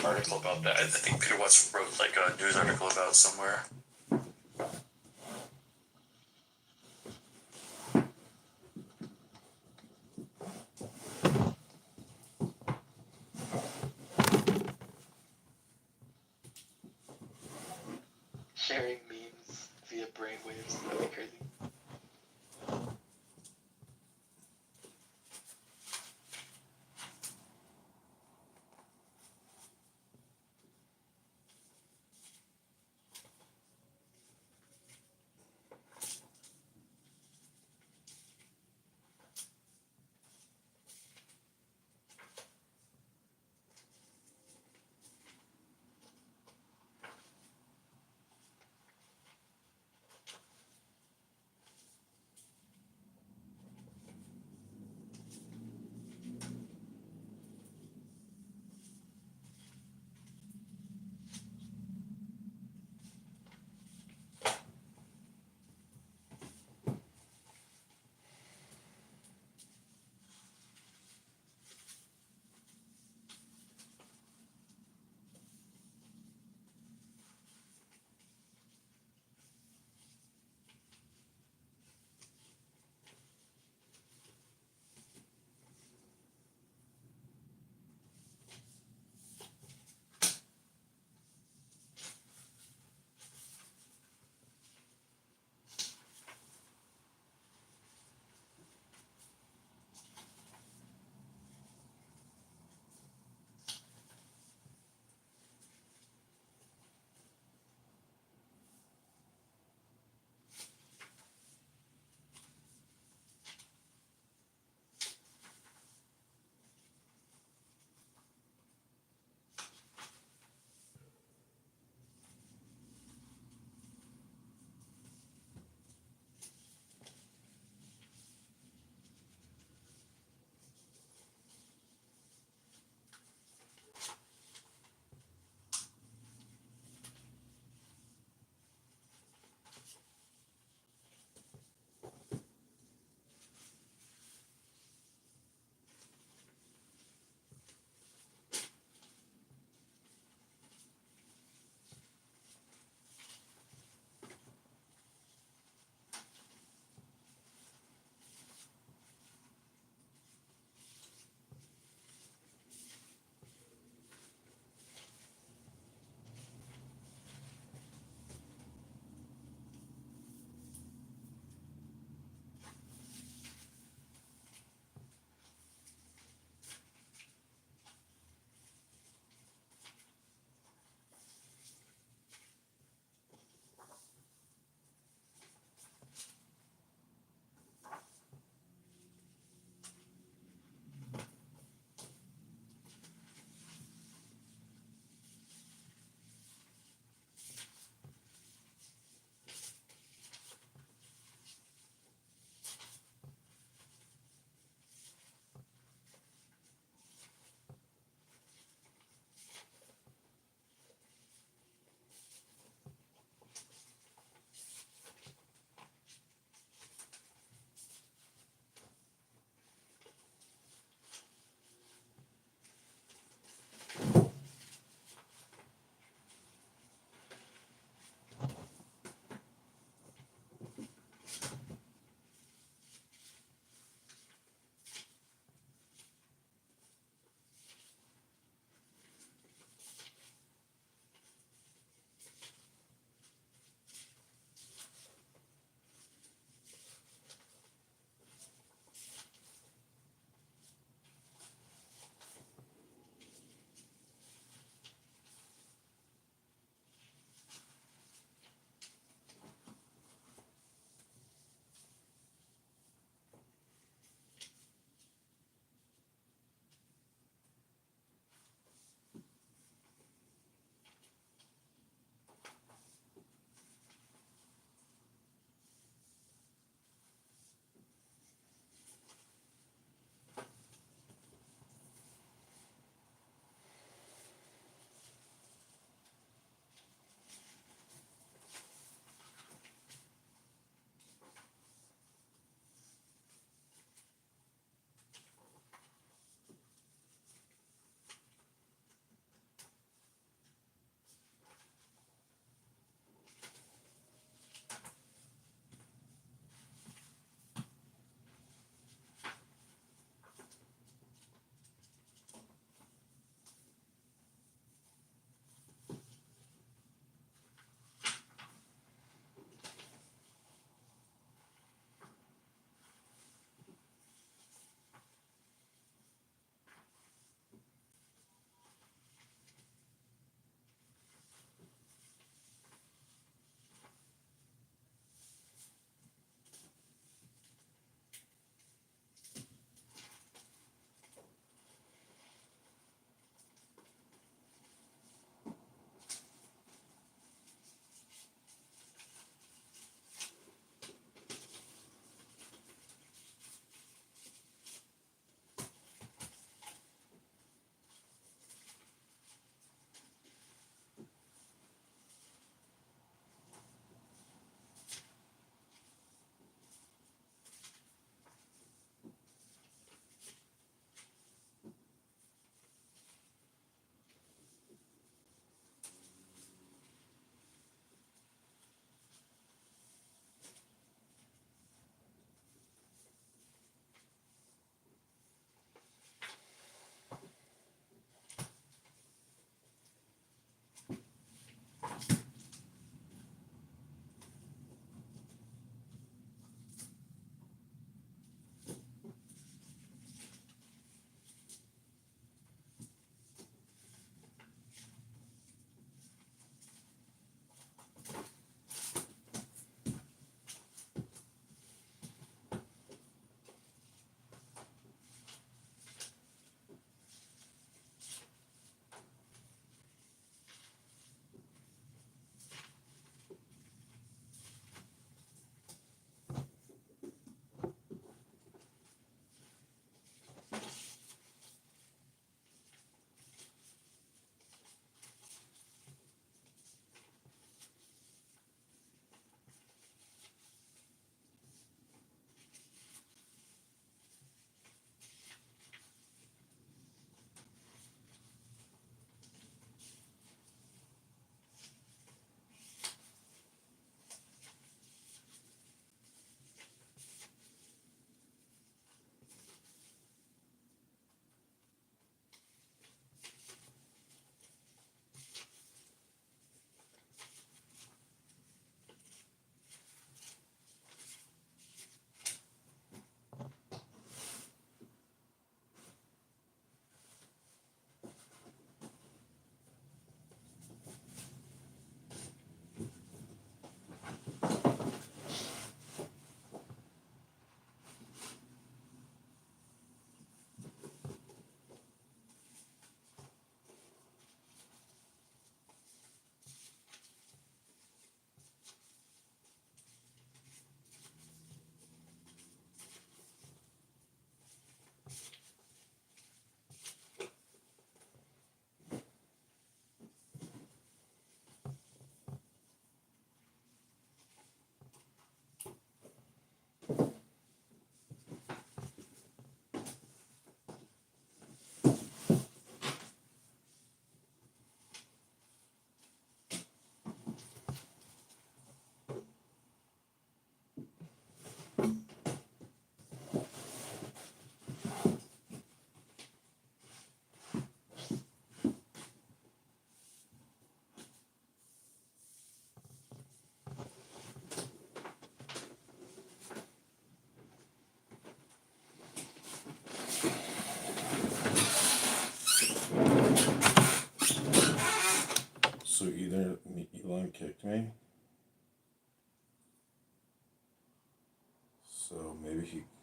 Article about that. I think Peter Watts wrote a news article about somewhere. Sharing memes via brainwaves, that'd be crazy.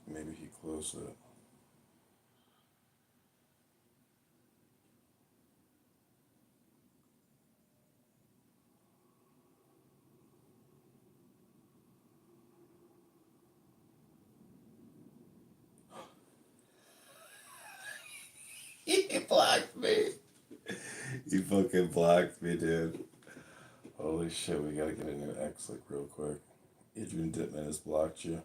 Maybe he closed it. He blocked me. He fucking blocked me, dude. Holy shit, we gotta get a new X-Lick real quick. Adrian Dittman has blocked you.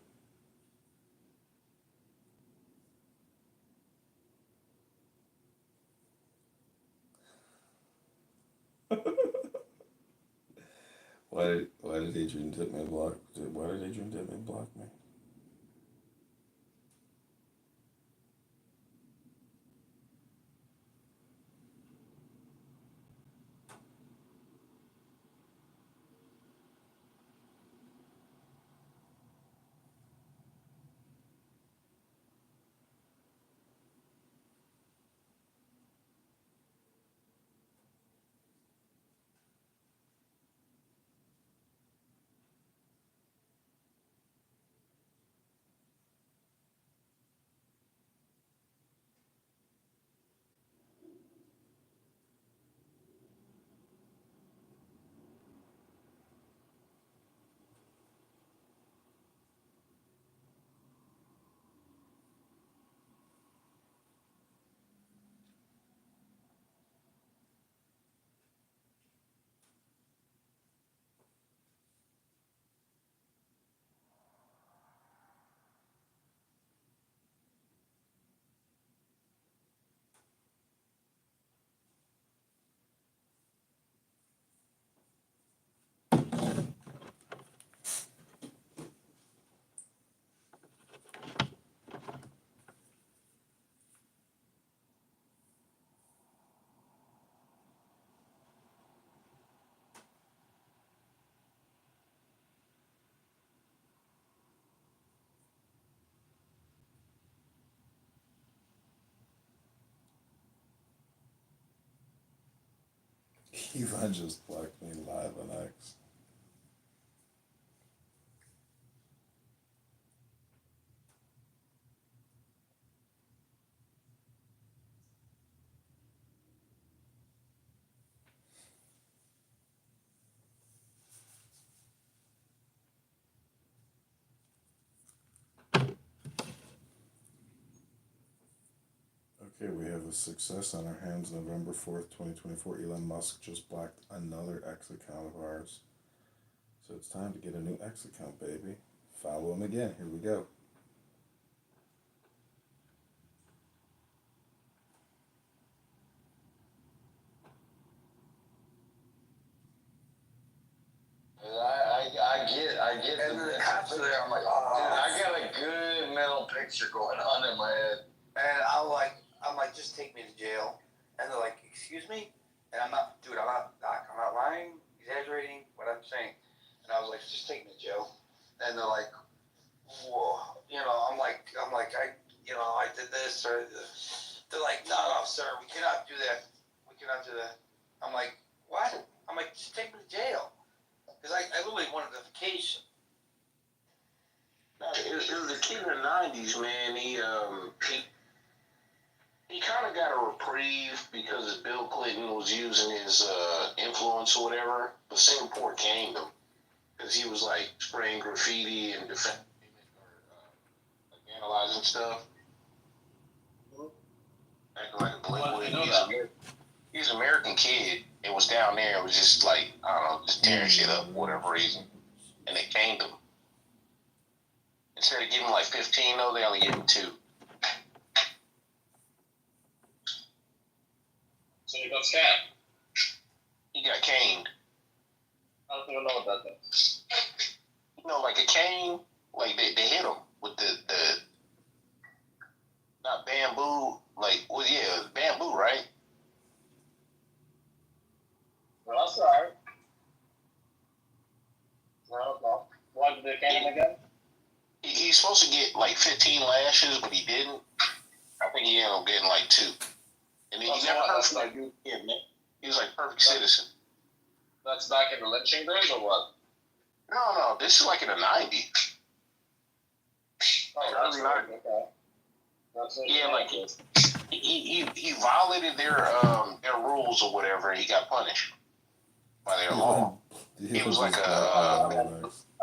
Why did Adrian Dittman block? Why did Adrian Dittman block me? Yvonne just blocked me live on X. Okay, we have a success on our hands. November 4th, 2024. Elon Musk just blocked another X account of ours. So it's time to get a new X account, baby. Follow him again. Here we go. I get. And then the cops are there. I'm like, oh, dude, I got a good mental picture going on in my head. And I'm like, just take me to jail. And they're like, excuse me? And I'm not lying, exaggerating what I'm saying. And I was like, just take me to jail. And they're like, whoa, I'm like, I did this or they're like, no, sir, we cannot do that. I'm like, what? I'm like, just take me to jail. Because I literally wanted a vacation. It was a kid in the 90s, man. He kind of got a reprieve because Bill Clinton was using his influence or whatever. But Singapore canned him because he was like spraying graffiti and analyzing stuff. Acting like a delinquent. He's an American kid. It was down there. It was just like, I don't know, just tearing shit up for whatever reason. And they caned him. Instead of giving him like 15, though, they only gave him 2. So he got stabbed? He got caned. I don't even know about that. Like a cane, like they hit him with the not bamboo, bamboo, right? Well, that's alright. No. Why did they cane him again? He's supposed to get like 15 lashes, but he didn't. I think he ended up getting like 2. And then he never heard from that dude again, man. He was like perfect citizen. That's back in the lynching days or what? No. This is like in the 90s. Oh, really like it. Okay. That's what Yeah, like he violated their rules or whatever, and he got punished by their law. He was like a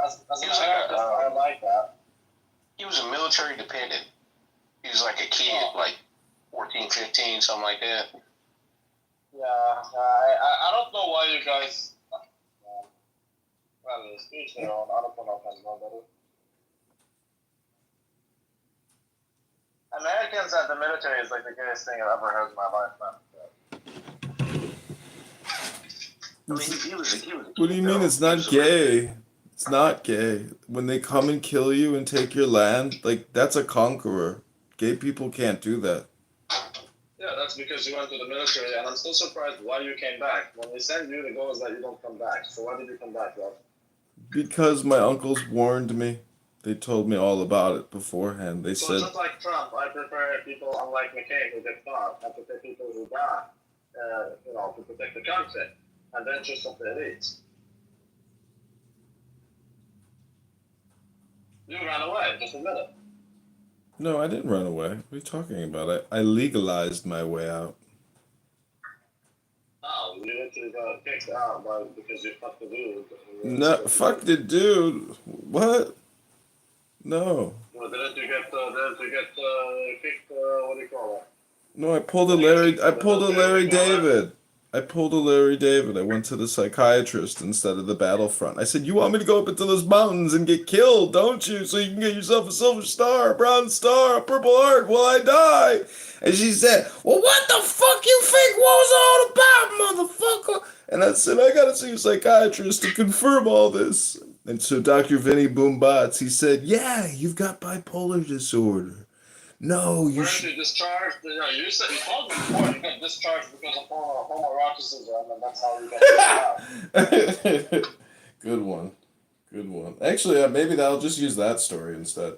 As He an was like a, American, I like that. he was a military dependent. He was like a kid, like 14, 15, something like that. Yeah, I don't know why you guys. Well, it's each their own. I don't put no offense nobody. Americans at the military is like the gayest thing I've ever heard in my life, man. I mean, he was What do you mean it's not gay? It's not gay. When they come and kill you and take your land, like, that's a conqueror. Gay people can't do that. Yeah, that's because you went to the military, and I'm still surprised why you came back. When they send you, the goal is that you don't come back. So why did you come back, Rob? Because my uncles warned me. They told me all about it beforehand. They So said, just like Trump, I prefer people unlike McCain who get caught. I prefer people who die, to protect the country, and then just of the elites. You ran away, just admit it. no, I didn't run away. What are you talking about? I legalized my way out. Oh, you literally got kicked out because you fucked the dude. No, fuck the dude. What? No. Well, didn't you get kicked? What do you call it? No, I pulled a Larry David. I went to the psychiatrist instead of the battlefront. I said, you want me to go up into those mountains and get killed, don't you? So you can get yourself a silver star, a bronze star, a purple heart while I die. And she said, well, what the fuck you think war's all about, motherfucker? And I said, I gotta see a psychiatrist to confirm all this. And so Dr. Vinny Boombots, he said, yeah, you've got bipolar disorder. No, you Weren't should. you discharged? You said you told me before you got discharged because of homoeroticism, and that's how you got kicked out. Good one. Good one. Actually, maybe I'll just use that story instead.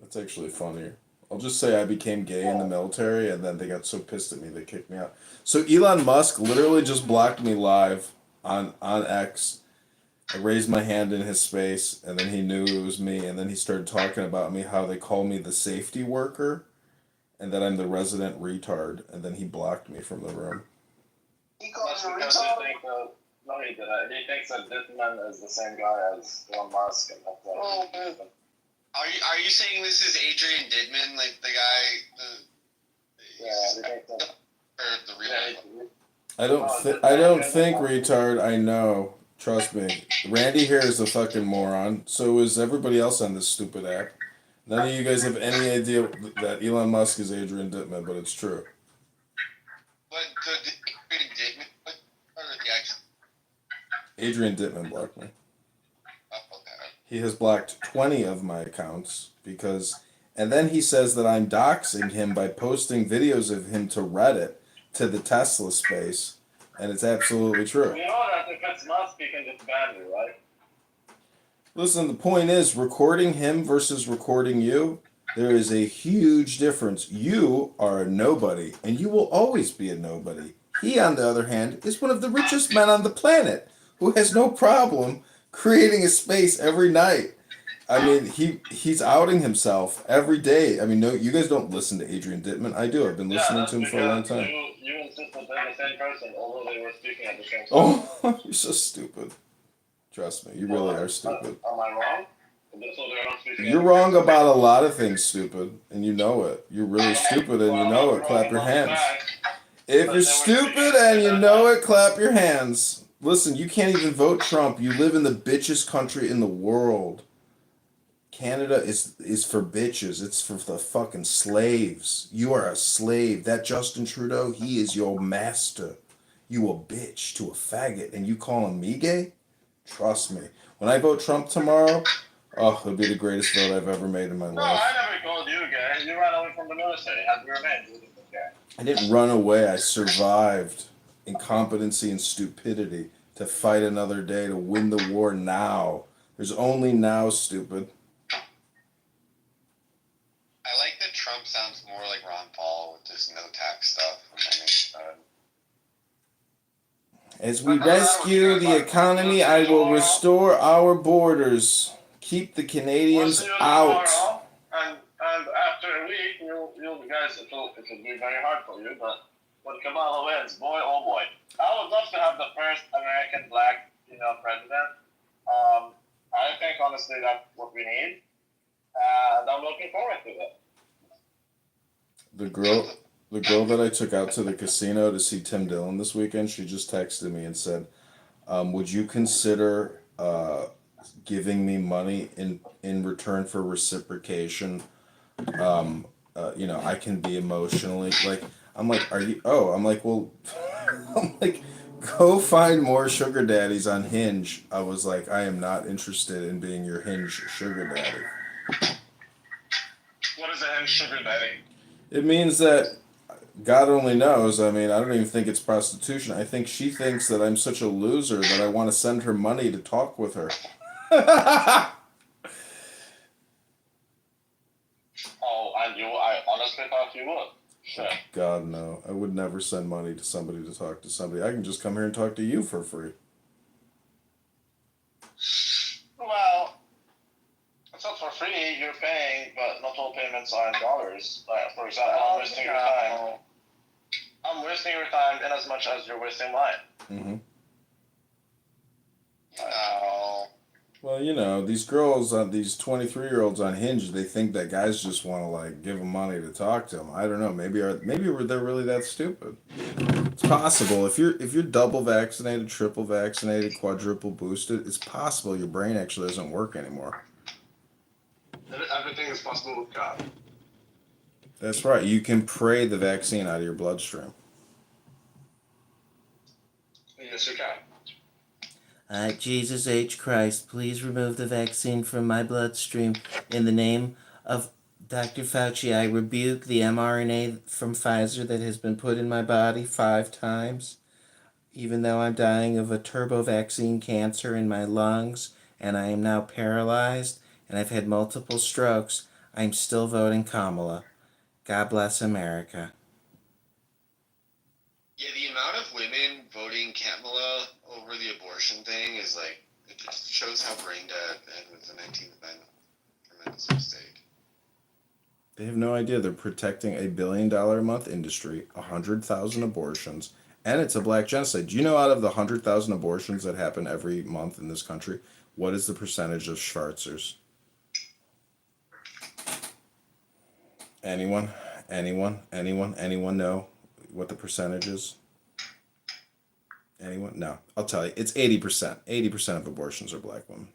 That's actually funnier. I'll just say I became gay in the military, and then they got so pissed at me they kicked me out. So Elon Musk literally just blocked me live on X. I raised my hand in his space, and then he knew it was me, and then he started talking about me, how they call me the safety worker, and that I'm the resident retard, and then he blocked me from the room. He calls you a retard? No, he didn't. He thinks that Dittman is the same guy as Elon Musk. And that's Are you saying this is Adrian Dittman, like the guy? he thinks that. Or the real? I don't think retard. I know. Trust me. Randy here is a fucking moron. So is everybody else on this stupid app. None of you guys have any idea that Elon Musk is Adrian Dittman, but it's true. But the Adrian Dittman, or the actual? Adrian Dittman blocked me. Oh, okay. He has blocked 20 of my accounts because, and then he says that I'm doxing him by posting videos of him to Reddit, to the Tesla space, and it's absolutely true. You know that if it's Musk, he can just ban you, right? Listen, the point is, recording him versus recording you, there is a huge difference. You are a nobody, and you will always be a nobody. He, on the other hand, is one of the richest men on the planet, who has no problem creating a space every night. I mean, he's outing himself every day. I mean, no, you guys don't listen to Adrian Dittman. I do. I've been listening to him for a long time. You insist that they're the same person, although they were speaking at the same time. Oh, you're so stupid. Trust me, you really are stupid. Am I wrong? So they're not speaking You're wrong about a lot of things, stupid, and you know it. You're really stupid and you know it. Clap your hands. If you're stupid and you know it, clap your hands. Listen, you can't even vote Trump. You live in the bitchest country in the world. Canada is for bitches. It's for the fucking slaves. You are a slave. That Justin Trudeau, he is your master. You a bitch to a faggot, and you calling me gay? Trust me. When I vote Trump tomorrow, oh, it'll be the greatest vote I've ever made in my No, life. I never called you gay. You ran away from the military. Had you remained, you would have been gay. I didn't run away. I survived incompetency and stupidity to fight another day, to win the war now. There's only now, stupid. I like that Trump sounds more like Ron Paul with this no tax stuff. As we rescue the economy, I will restore our borders. Keep the Canadians out. And you guys, it will be very hard for you, but when Kamala wins, boy, oh boy. I would love to have the first American black female president. I think, honestly, that's what we need. And I'm looking forward to it. The girl that I took out to the casino to see Tim Dillon this weekend, she just texted me and said, would you consider giving me money in return for reciprocation? I can be emotionally like, I'm like, are you, oh, I'm like, well, I'm like, go find more sugar daddies on Hinge. I was like, I am not interested in being your Hinge sugar daddy. What is a Hinge sugar daddy? It means that God only knows. I mean, I don't even think it's prostitution. I think she thinks that I'm such a loser that I want to send her money to talk with her. Oh, and I honestly thought you would. Sure. God, no. I would never send money to somebody to talk to somebody. I can just come here and talk to you for free. Well, it's not for free. You're paying, but not all payments are in dollars. Like, for example, I'm wasting your time. I'm wasting your time in as much as you're wasting mine. Mm-hmm. Oh. Well, these girls, these 23-year-olds on Hinge, they think that guys just want to, like, give them money to talk to them. I don't know. Maybe they're really that stupid. It's possible. If you're double vaccinated, triple vaccinated, quadruple boosted, it's possible your brain actually doesn't work anymore. Everything is possible with God. That's right. You can pray the vaccine out of your bloodstream. Yes, you can. Jesus H. Christ, please remove the vaccine from my bloodstream. In the name of Dr. Fauci, I rebuke the mRNA from Pfizer that has been put in my body 5 times. Even though I'm dying of a turbo vaccine cancer in my lungs, and I am now paralyzed, and I've had multiple strokes, I'm still voting Kamala. God bless America. Yeah, the amount of women voting Kamala over the abortion thing is like, it just shows how brain dead and with the 19th Amendment tremendously mistake. They have no idea they're protecting a $1 billion a month industry, 100,000 abortions, and it's a black genocide. Do you know out of the 100,000 abortions that happen every month in this country, what is the percentage of Schwarzers? Anyone? Anyone know what the percentage is? Anyone? No. I'll tell you. It's 80%. 80% of abortions are black women.